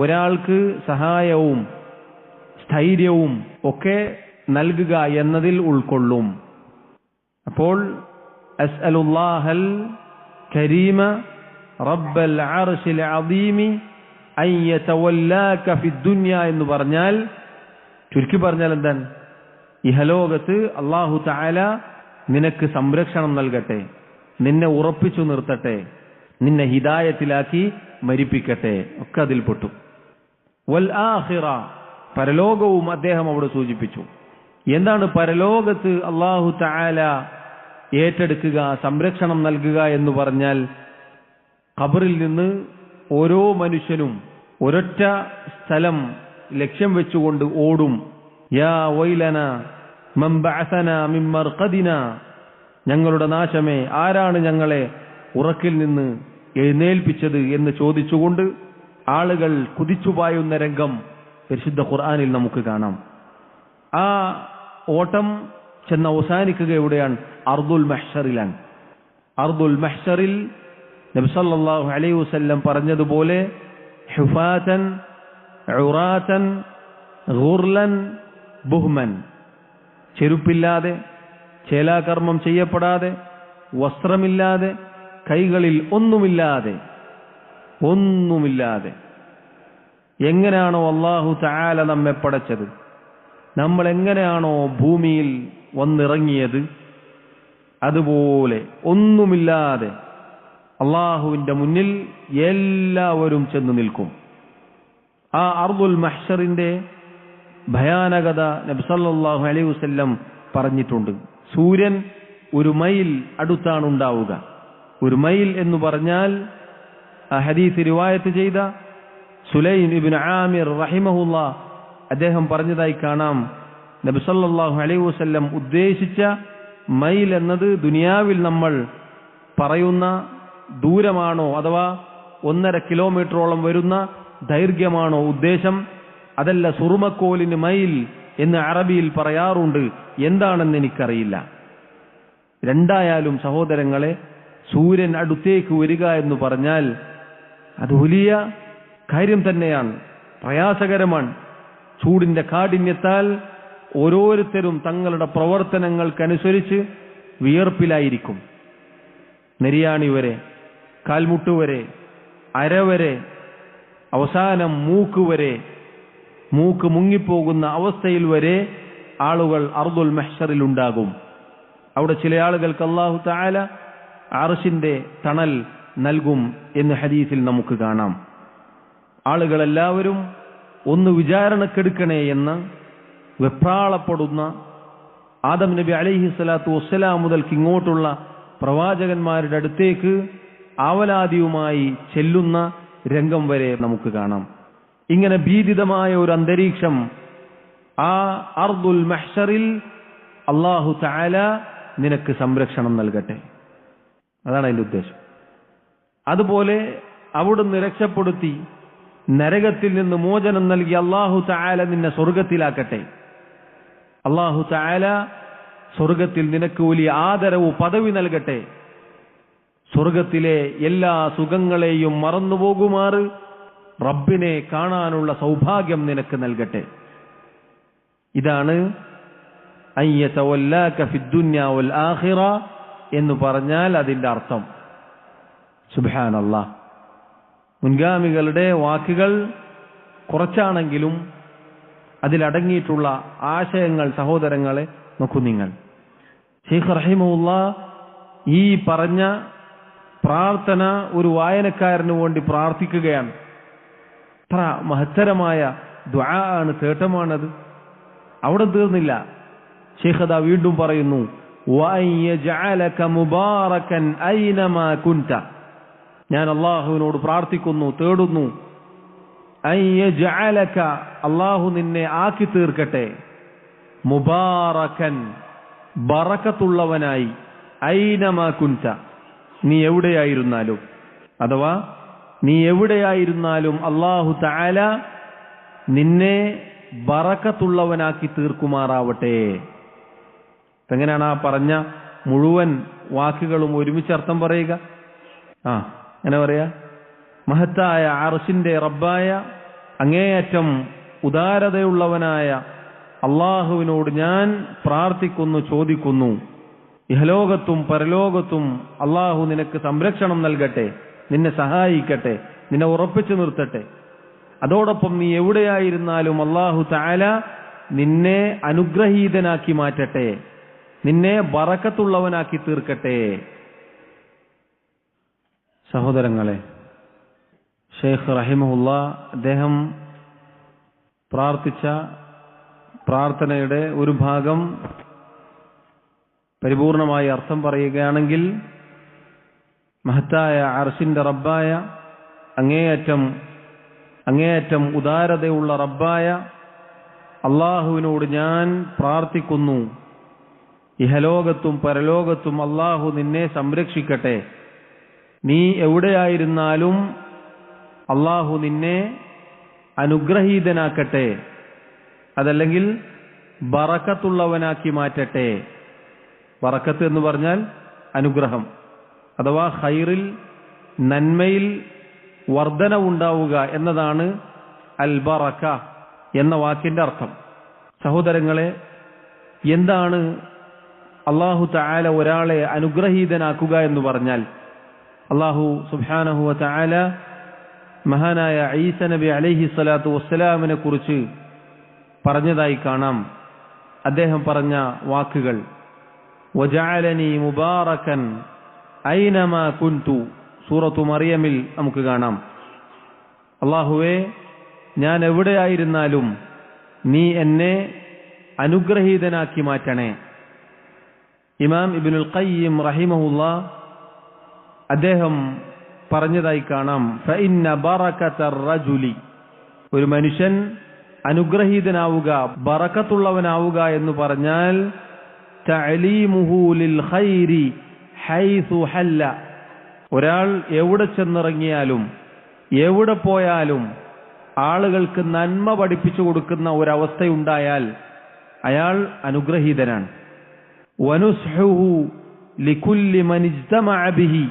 A: ഒരാൾക്ക് സഹായവും സ്ഥൈര്യവും ഒക്കെ നൽകുക എന്നതിൽ ഉൾക്കൊള്ളും. അപ്പോൾ അസ്അലുല്ലാഹൽ കരീമ റബ്ബൽ അർശിൽ അദീമി അൻ യതവല്ലാക ഫിദ്ദുനിയ എന്ന് പറഞ്ഞാൽ ചുരുക്കി പറഞ്ഞാൽ എന്താണ്? ഇഹലോകത്ത് അല്ലാഹു തആല നിനക്ക് സംരക്ഷണം നൽകട്ടെ, നിന്നെ ഉറപ്പിച്ചു നിർത്തട്ടെ, നിന്നെ ഹിദായത്തിലാക്കി മരിപ്പിക്കട്ടെ, ഒക്കെ അതിൽപ്പെട്ടു. വൽ ആഖിറ, പരലോകവും അദ്ദേഹം അവിടെ സൂചിപ്പിച്ചു. എന്താണ് പരലോകത്ത് അല്ലാഹു തആല ഏറ്റെടുക്കുക, സംരക്ഷണം നൽകുക എന്ന് പറഞ്ഞാൽ? ഖബറിൽ നിന്ന് ഓരോ മനുഷ്യനും ഒരൊറ്റ സ്ഥലം ലക്ഷ്യം വെച്ചുകൊണ്ട് ഓടും. യാ വൈലന മൻ ബഅസന മിൻ മർഖദിന, ഞങ്ങളുടെ നാശമേ, ആരാണ് ഞങ്ങളെ ഉറക്കിൽ നിന്ന് എഴുന്നേൽപ്പിച്ചത് എന്ന് ചോദിച്ചുകൊണ്ട് ആളുകൾ കുതിച്ചുപായുന്ന രംഗം പരിശുദ്ധ ഖുർആനിൽ നമുക്ക് കാണാം. ആ ഓട്ടം ചെന്ന് അവസാനിക്കുക എവിടെയാണ്? അർദുൽ മഹ്ശറിലാണ്. അർദുൽ മഹ്ശറിൽ നബി സല്ലല്ലാഹു അലൈഹി വസല്ലം പറഞ്ഞതുപോലെ ഹുഫാതൻ ഉറാതൻ ഗുർലൻ ബുഹ്മൻ, ചെരുപ്പില്ലാതെ, ചേലാകർമ്മം ചെയ്യപ്പെടാതെ, വസ്ത്രമില്ലാതെ, കൈകളിൽ ഒന്നുമില്ലാതെ എങ്ങനെയാണോ അല്ലാഹു തആല നമ്മെ പടച്ചത്, നമ്മൾ എങ്ങനെയാണോ ഭൂമിയിൽ വന്നിറങ്ങിയത്, അതുപോലെ ഒന്നുമില്ലാതെ അള്ളാഹുവിന്റെ മുന്നിൽ എല്ലാവരും ചെന്ന് നിൽക്കും. ആ അർദുൽ മഹ്ശറിന്റെ ഭയാനകത നബി സല്ലല്ലാഹു അലൈഹി വസല്ലം പറഞ്ഞിട്ടുണ്ട്. സൂര്യൻ ഒരു മൈൽ അടുത്താണ് ഉണ്ടാവുക. ഒരു മൈൽ എന്ന് പറഞ്ഞാൽ ആ ഹദീസ് റിവായത്ത് ചെയ്ത സുലൈം ഇബ്നു ആമിർ റഹിമഹുല്ലാ അദ്ദേഹം പറഞ്ഞതായി കാണാം, നബി സല്ലല്ലാഹു അലൈഹി വസല്ലം ഉദ്ദേശിച്ച മൈൽ എന്നത് ദുനിയാവിൽ നമ്മൾ പറയുന്ന ദൂരമാണോ അഥവാ 1.5 കിലോമീറ്ററോളം വരുന്ന ദൈർഘ്യമാണോ ഉദ്ദേശം? അതല്ല, സുറുമക്കോലിന് മൈൽ എന്ന് അറബിയിൽ പറയാറുണ്ട്. എന്താണെന്ന് എനിക്കറിയില്ല. രണ്ടായാലും സഹോദരങ്ങളെ, സൂര്യൻ അടുത്തേക്ക് വരിക എന്ന് പറഞ്ഞാൽ അത് വലിയ കാര്യം തന്നെയാണ്, പ്രയാസകരമാണ്. ചൂടിന്റെ കാഠിന്യത്താൽ ഓരോരുത്തരും തങ്ങളുടെ പ്രവർത്തനങ്ങൾക്കനുസരിച്ച് വിയർപ്പിലായിരിക്കും. നെരിയാണി വരെ, കാൽമുട്ടുവരെ, അരവരെ, അവസാനം മൂക്ക് വരെ, മൂക്ക് മുങ്ങിപ്പോകുന്ന അവസ്ഥയിൽ വരെ ആളുകൾ അർദുൽ മഹ്ശറിൽ ഉണ്ടാകും. അവിടെ ചില ആളുകൾക്ക് അല്ലാഹു തആല അർശിന്റെ തണൽ നൽകും എന്ന് ഹദീസിൽ നമുക്ക് കാണാം. ആളുകളെല്ലാവരും ഒന്ന് വിചാരണക്കെടുക്കണേ എന്ന് വെപ്രാളപ്പെടുന്ന ആദം നബി അലൈഹി സ്വലാത്തു വസ്സലാം മുതൽക്ക് ഇങ്ങോട്ടുള്ള പ്രവാചകന്മാരുടെ അടുത്തേക്ക് ആവലാതിയുമായി ചെല്ലുന്ന രംഗം വരെ നമുക്ക് കാണാം. ഇങ്ങനെ ഭീതിതമായ ഒരു അന്തരീക്ഷം ആ അർദുൽ മഹ്ശറിൽ അല്ലാഹു തആല നിനക്ക് സംരക്ഷണം നൽകട്ടെ, അതാണ് അതിന്റെ ഉദ്ദേശം. അതുപോലെ അവിടുന്ന് രക്ഷപ്പെടുത്തി നരകത്തിൽ നിന്ന് മോചനം നൽകി അല്ലാഹു തആല നിന്നെ സ്വർഗത്തിലാക്കട്ടെ. അല്ലാഹു തആല സ്വർഗത്തിൽ നിനക്ക് വലിയ ആദരവ് പദവി നൽകട്ടെ. സ്വർഗത്തിലെ എല്ലാ സുഖങ്ങളെയും മറന്നുപോകുമാറ് റബ്ബിനെ കാണാനുള്ള സൗഭാഗ്യം നിനക്ക് നൽകട്ടെ. ഇതാണ് അൻ യതവല്ലാക ഫിദ്ദുനിയ വൽ ആഖിറ എന്ന് പറഞ്ഞാൽ അതിന്റെ അർത്ഥം. സുബ്ഹാനല്ലാഹ്, മുൻഗാമികളുടെ വാക്കുകൾ കുറച്ചാണെങ്കിലും അതിലടങ്ങിയിട്ടുള്ള ആശയങ്ങൾ സഹോദരങ്ങളെ നോക്കൂ നിങ്ങൾ. ശൈഖ് റഹിമഹുല്ലാഹ് ഈ പറഞ്ഞ പ്രാർത്ഥന ഒരു വായനക്കാരന് വേണ്ടി പ്രാർത്ഥിക്കുകയാണ്. എത്ര മഹത്തരമായ ദുആ ആണ്, തേട്ടമാണത്. അവിടെ തീർന്നില്ല. ശൈഖ് അതാ വീണ്ടും പറയുന്നു, വഅൻ യജഅലക മുബാറകൻ ഐനമാ കുൻത. ഞാൻ അല്ലാഹുവിനോട് പ്രാർത്ഥിക്കുന്നു, തേടുന്നു, അൻ യജഅലക, അല്ലാഹു നിന്നെ ആക്കി തീർക്കട്ടെ, മുബാറകൻ, ബറക്കത്തുള്ളവനായി, ഐനമാ കുൻത, നീ എവിടെയായിരുന്നാലും, അഥവാ നീ എവിടെയായിരുന്നാലും അല്ലാഹു തആല നിന്നെ ബറക്കത്തുള്ളവനാക്കി തീർക്കുമാറാവട്ടെ. എങ്ങനെയാണ് ആ പറഞ്ഞ മുഴുവൻ വാക്കുകളും ഒരുമിച്ച് അർത്ഥം പറയുക? എങ്ങനെ പറയാ? മഹത്തായ അർശിന്റെ റബ്ബായ അങ്ങേയറ്റം ഉദാരതയുള്ളവനായ അള്ളാഹുവിനോട് ഞാൻ പ്രാർത്ഥിക്കുന്നു, ചോദിക്കുന്നു, ഇഹലോകത്തും പരലോകത്തും അള്ളാഹു നിനക്ക് സംരക്ഷണം നൽകട്ടെ, നിന്നെ സഹായിക്കട്ടെ, നിന്നെ ഉറപ്പിച്ചു നിർത്തട്ടെ. അതോടൊപ്പം നീ എവിടെയായിരുന്നാലും അള്ളാഹു തആല നിന്നെ അനുഗ്രഹീതനാക്കി മാറ്റട്ടെ, നിന്നെ ബറക്കത്തുള്ളവനാക്കി തീർക്കട്ടെ. സഹോദരങ്ങളെ, ഷെയ്ഖ് റഹിമഹുല്ലാ അദ്ദേഹം പ്രാർത്ഥിച്ച പ്രാർത്ഥനയുടെ ഒരു ഭാഗം പരിപൂർണമായി അർത്ഥം പറയുകയാണെങ്കിൽ, മഹത്തായ അർശിന്റെ റബ്ബായ അങ്ങേയറ്റം ഉദാരതയുള്ള റബ്ബായ അള്ളാഹുവിനോട് ഞാൻ പ്രാർത്ഥിക്കുന്നു, ഇഹലോകത്തും പരലോകത്തും അള്ളാഹു നിന്നെ സംരക്ഷിക്കട്ടെ, നീ എവിടെയായിരുന്നാലും അള്ളാഹു നിന്നെ അനുഗ്രഹീതനാക്കട്ടെ, അതല്ലെങ്കിൽ ബറക്കത്തുള്ളവനാക്കി മാറ്റട്ടെ. ബറക്കത്ത് എന്ന് പറഞ്ഞാൽ അനുഗ്രഹം, അഥവാ ഖൈറിൽ, നന്മയിൽ വർധനവുണ്ടാവുക എന്നതാണ് അൽ ബറക എന്ന വാക്കിന്റെ അർത്ഥം. സഹോദരങ്ങളെ, എന്താണ് അല്ലാഹു തആല ഒരാളെ അനുഗ്രഹീതനാക്കുക എന്ന് പറഞ്ഞാൽ? അല്ലാഹു സുബ്ഹാനഹു വ തആല മഹാനായ ഈസ നബി അലൈഹി സ്വലാത്തു വസ്സലാമിനെ കുറിച്ച് പറഞ്ഞതായി കാണാം. അദ്ദേഹം പറഞ്ഞ വാക്കുകൾ വജഅലനി മുബാറകൻ ഐനമാ കുൻതു, സൂറത്തു മറിയമിൽ നമുക്ക് കാണാം. അല്ലാഹുവേ, ഞാൻ എവിടെയായിരുന്നാലും നീ എന്നെ അനുഗ്രഹീതനാക്കി മാറ്റണേ. ഇമാം ഇബ്നുൽ ഖയ്യിം റഹിമഹുല്ലാ അദ്ദേഹം പറഞ്ഞതായി കാണാം, ഫഇന്ന ബറകതർ റജുലി, ഒരു മനുഷ്യൻ അനുഗ്രഹീതനാവുക, ബറക്കത്തുള്ളവനാവുക എന്ന് പറഞ്ഞാൽ തഅലീമുഹു ലിൽ ഖൈരി ഹൈസു ഹല്ല, ഒരാൾ എവിടെ ചെന്നിറങ്ങിയാലും എവിടെ പോയാലും ആളുകൾക്ക് നന്മ പഠിപ്പിച്ചു കൊടുക്കുന്ന ഒരവസ്ഥയുണ്ടായാൽ അയാൾ അനുഗ്രഹീതനാണ്. വനുസ്ഹുഹു ലികുല്ലി മൻ ഇജ്തമഅ ബിഹി,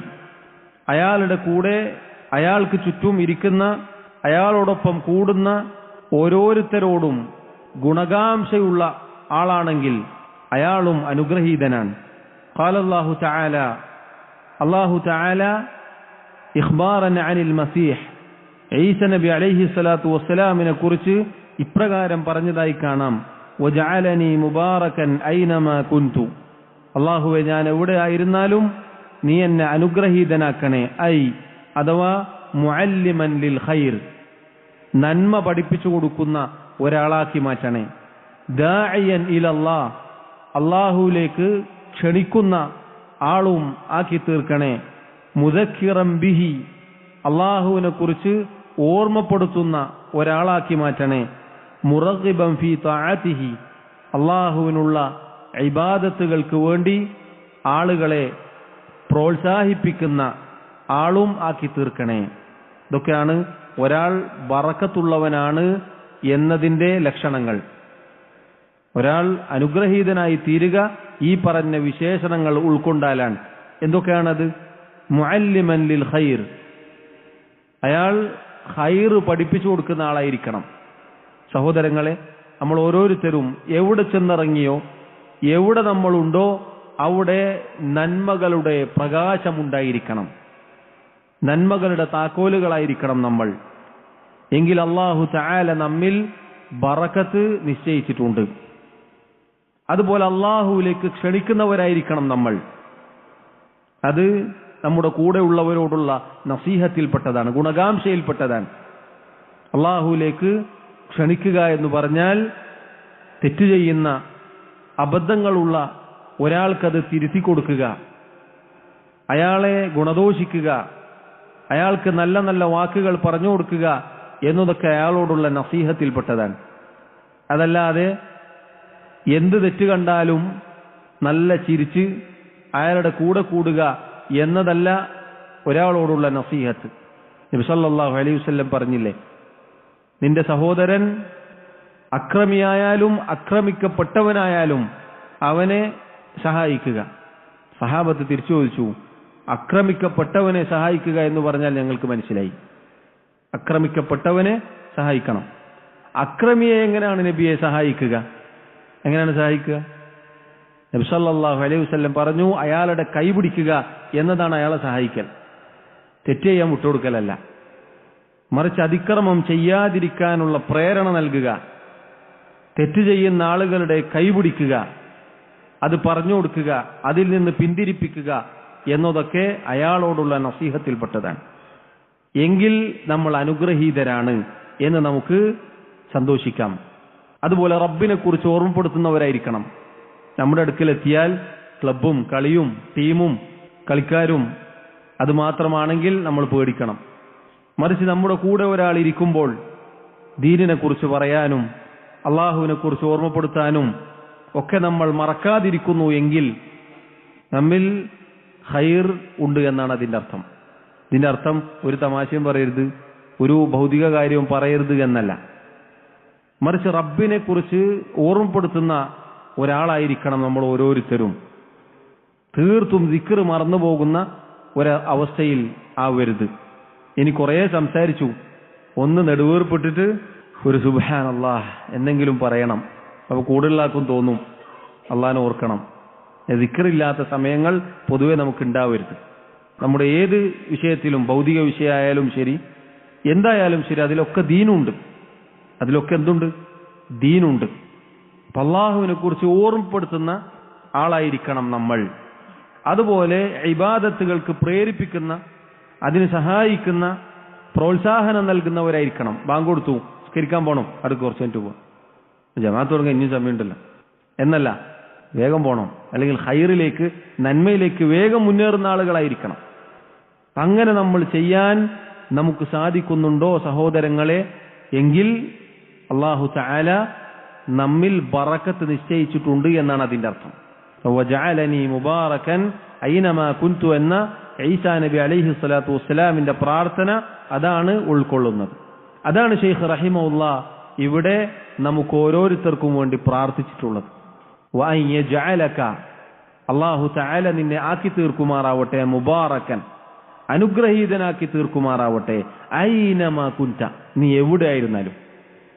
A: അയാളുടെ കൂടെ അയാൾക്ക് ചുറ്റും ഇരിക്കുന്ന, അയാളോടൊപ്പം കൂടുന്ന ഓരോരുത്തരോടും ഗുണകാംക്ഷയുള്ള ആളാണെങ്കിൽ അയാളും അനുഗ്രഹീതനാണ്. ഖാലല്ലാഹു തആല, അല്ലാഹു തആല ഇഖ്ബാറൻ അനിൽ മസീഹ്, ഈസ നബി അലൈഹി സ്വലാത്തു വസ്സലാമിനെ കുറിച്ച് ഇപ്രകാരം പറഞ്ഞതായി കാണാം, വജഅലനി മുബാറകൻ ഐനമാ കുൻതു, അല്ലാഹുവേ, ഞാൻ എവിടെയായിരുന്നാലും നീ എന്നെ അനുഗ്രഹീതനാക്കണേ. ഐ അഥവാ മുഅല്ലിമൻ ലിൽ ഖൈർ, നന്മ പഠിപ്പിച്ചു കൊടുക്കുന്ന ഒരാളാക്കി മാറ്റണേ. ദാഇയൻ ഇലല്ലാഹ്, അല്ലാഹുവിലേക്ക് ക്ഷണിക്കുന്ന ആളും ആക്കി തീർക്കണേ. മുദക്കിറൻ ബിഹി, അല്ലാഹുവിനെ കുറിച്ച് ഓർമ്മപ്പെടുത്തുന്ന ഒരാളാക്കി മാറ്റണേ. മുറഗിബൻ ഫീ തആതിഹി, അല്ലാഹുവിനുള്ള ഇബാദത്തുകൾക്ക് വേണ്ടി ആളുകളെ പ്രോത്സാഹിപ്പിക്കുന്ന ആളും ആക്കി തീർക്കണേ. ഇതൊക്കെയാണ് ഒരാൾ ബറക്കത്തുള്ളവനാണ് എന്നതിന്റെ ലക്ഷണങ്ങൾ. ഒരാൾ അനുഗ്രഹീതനായി തീരുക ഈ പറഞ്ഞ വിശേഷണങ്ങൾ ഉൾക്കൊണ്ടാലാണ്. എന്തൊക്കെയാണത്? മുഅല്ലിമൻ ലിൽ ഖൈർ, അയാൾ ഖൈർ പഠിപ്പിച്ചു കൊടുക്കുന്ന ആളായിരിക്കണം. സഹോദരങ്ങളെ, നമ്മൾ ഓരോരുത്തരും എവിടെ ചെന്നിറങ്ങിയോ, എവിടെ നമ്മളുണ്ടോ അവിടെ നന്മകളുടെ പ്രകാശമുണ്ടായിരിക്കണം, നന്മകളുടെ താക്കോലുകളായിരിക്കണം നമ്മൾ. എങ്കിൽ അല്ലാഹു തആല നമ്മിൽ ബറക്കത്ത് നിശ്ചയിച്ചിട്ടുണ്ട്. അതുപോലെ അല്ലാഹുവിലേക്ക് ക്ഷണിക്കുന്നവരായിരിക്കണം നമ്മൾ. അത് നമ്മുടെ കൂടെ ഉള്ളവരോടുള്ള നസീഹത്തിൽപ്പെട്ടതാണ്, ഗുണകാംക്ഷയിൽപ്പെട്ടതാണ്. അല്ലാഹുവിലേക്ക് ക്ഷണിക്കുക എന്ന് പറഞ്ഞാൽ തെറ്റ് ചെയ്യുന്ന, അബദ്ധങ്ങളുള്ള ഒരാൾക്കത് തിരുത്തി കൊടുക്കുക, അയാളെ ഗുണദോഷിക്കുക, അയാൾക്ക് നല്ല നല്ല വാക്കുകൾ പറഞ്ഞു കൊടുക്കുക എന്നതൊക്കെ അയാളോടുള്ള നസീഹത്തിൽപ്പെട്ടതാണ്. അതല്ലാതെ എന്ത് തെറ്റ് കണ്ടാലും നല്ല ചിരിച്ച് അയാളുടെ കൂടെ കൂടുക എന്നതല്ല ഒരാളോടുള്ള നസീഹത്ത്. നബി സല്ലല്ലാഹു അലൈഹി വസല്ലം പറഞ്ഞില്ലേ, നിന്റെ സഹോദരൻ അക്രമിയായാലും അക്രമിക്കപ്പെട്ടവനായാലും അവനെ സഹായിക്കുക. സഹാബത്ത് തിരിച്ചു ചോദിച്ചു, അക്രമിക്കപ്പെട്ടവനെ സഹായിക്കുക എന്ന് പറഞ്ഞാൽ ഞങ്ങൾക്ക് മനസ്സിലായി. അക്രമിക്കപ്പെട്ടവനെ സഹായിക്കണം. അക്രമിയെ എങ്ങനെയാണ് നബിയെ സഹായിക്കുക? എങ്ങനെയാണ് സഹായിക്കുക? നബി സല്ലല്ലാഹു അലൈഹി വസല്ലം പറഞ്ഞു, അയാളുടെ കൈ പിടിക്കുക എന്നതാണ് അയാളെ സഹായിക്കൽ. തെറ്റ് ചെയ്യാൻ വിട്ടുകൊടുക്കലല്ല, മറിച്ച് അതിക്രമം ചെയ്യാതിരിക്കാനുള്ള പ്രേരണ നൽകുക. തെറ്റ് ചെയ്യുന്ന ആളുകളുടെ കൈ പിടിക്കുക, അത് പറഞ്ഞു കൊടുക്കുക, അതിൽ നിന്ന് പിന്തിരിപ്പിക്കുക എന്നതൊക്കെ അയാളോടുള്ള നസീഹത്തിൽപ്പെട്ടതാണ്. എങ്കിൽ നമ്മൾ അനുഗ്രഹീതരാണ് എന്ന് നമുക്ക് സന്തോഷിക്കാം. അതുപോലെ റബ്ബിനെ കുറിച്ച് ഓർമ്മപ്പെടുത്തുന്നവരായിരിക്കണം. നമ്മുടെ അടുക്കലെത്തിയാൽ ക്ലബും കളിയും ടീമും കളിക്കാരും അത് മാത്രമാണെങ്കിൽ നമ്മൾ പേടിക്കണം. മറിച്ച് നമ്മുടെ കൂടെ ഒരാൾ ഇരിക്കുമ്പോൾ ദീനിനെ കുറിച്ച് പറയാനും അള്ളാഹുവിനെ കുറിച്ച് ഓർമ്മപ്പെടുത്താനും ഒക്കെ നമ്മൾ മറക്കാതിരിക്കുന്നു എങ്കിൽ നമ്മിൽ ഖൈർ ഉണ്ട് എന്നാണ് അതിന്റെ അർത്ഥം. ഇതിന്റെ അർത്ഥം ഒരു തമാശയും പറയരുത്, ഒരു ഭൗതിക കാര്യവും പറയരുത് എന്നല്ല. മറിച്ച് റബ്ബിനെ കുറിച്ച് ഓർമ്മപ്പെടുത്തുന്ന ഒരാളായിരിക്കണം നമ്മൾ ഓരോരുത്തരും. തീർത്തും ദിക്ർ മറന്നു പോകുന്ന ഒരവസ്ഥയിൽ ആവരുത്. ഇനി കുറേ സംസാരിച്ചു, ഒന്ന് നെടുവേർപ്പെട്ടിട്ട് ഒരു സുബ്ഹാനല്ലാഹ് എന്നെങ്കിലും പറയണം. അപ്പൊ കൂടുതലാക്കും തോന്നും അള്ളാഹിനെ ഓർക്കണം. ദിക്റില്ലാത്ത സമയങ്ങൾ പൊതുവെ നമുക്ക് ഉണ്ടാവരുത്. നമ്മുടെ ഏത് വിഷയത്തിലും, ഭൗതിക വിഷയമായാലും ശരി, എന്തായാലും ശരി, അതിലൊക്കെ ദീനുണ്ട്. അതിലൊക്കെ എന്തുണ്ട്? ദീനുണ്ട്. അപ്പൊ അള്ളാഹുവിനെ കുറിച്ച് ഓർമ്മപ്പെടുത്തുന്ന ആളായിരിക്കണം നമ്മൾ. അതുപോലെ ഇബാദത്തുകൾക്ക് പ്രേരിപ്പിക്കുന്ന, അതിന് സഹായിക്കുന്ന, പ്രോത്സാഹനം നൽകുന്നവരായിരിക്കണം. ബാങ്ക് കൊടുത്തു, സ്കരിക്കാൻ പോകണം, അടുത്ത് കുറച്ച് മിനിറ്റ് പോവാം, ജമാഅത്ത് തുടങ്ങാൻ ഇനിയും സമയമുണ്ടല്ലോ എന്നല്ല, വേഗം പോകണം. അല്ലെങ്കിൽ ഖൈറിലേക്ക്, നന്മയിലേക്ക് വേഗം മുന്നേറുന്ന ആളുകളായിരിക്കണം. അങ്ങനെ നമ്മൾ ചെയ്യാൻ നമുക്ക് സാധിക്കുന്നുണ്ടോ സഹോദരങ്ങളെ? എങ്കിൽ അല്ലാഹു തആല നമ്മിൽ ബറക്കത്ത് നിശ്ചയിച്ചിട്ടുണ്ട് എന്നാണ് അതിന്റെ അർത്ഥം. വജഅലനി മുബാറകൻ ഐനമാ കുൻതു എന്ന ഈസാ നബി അലൈഹി സ്വലാത്തു വസ്സലാമിന്റെ പ്രാർത്ഥന അതാണ് ഉൾക്കൊള്ളുന്നത്. അതാണ് ശൈഖ് റഹിമഹുല്ലാഹ് ഇവിടെ നമുക്ക് ഓരോരുത്തർക്കും വേണ്ടി പ്രാർത്ഥിച്ചിട്ടുള്ളത്. വഅൻ യജഅലക, അല്ലാഹു തആല നിന്നെ ആക്കി തീർക്കുമാറാവട്ടെ, മുബാറകൻ, അനുഗ്രഹീതനാക്കി തീർക്കുമാറാവട്ടെ, ഐനമാ കുൻത, നീ എവിടെയായിരുന്നാലും,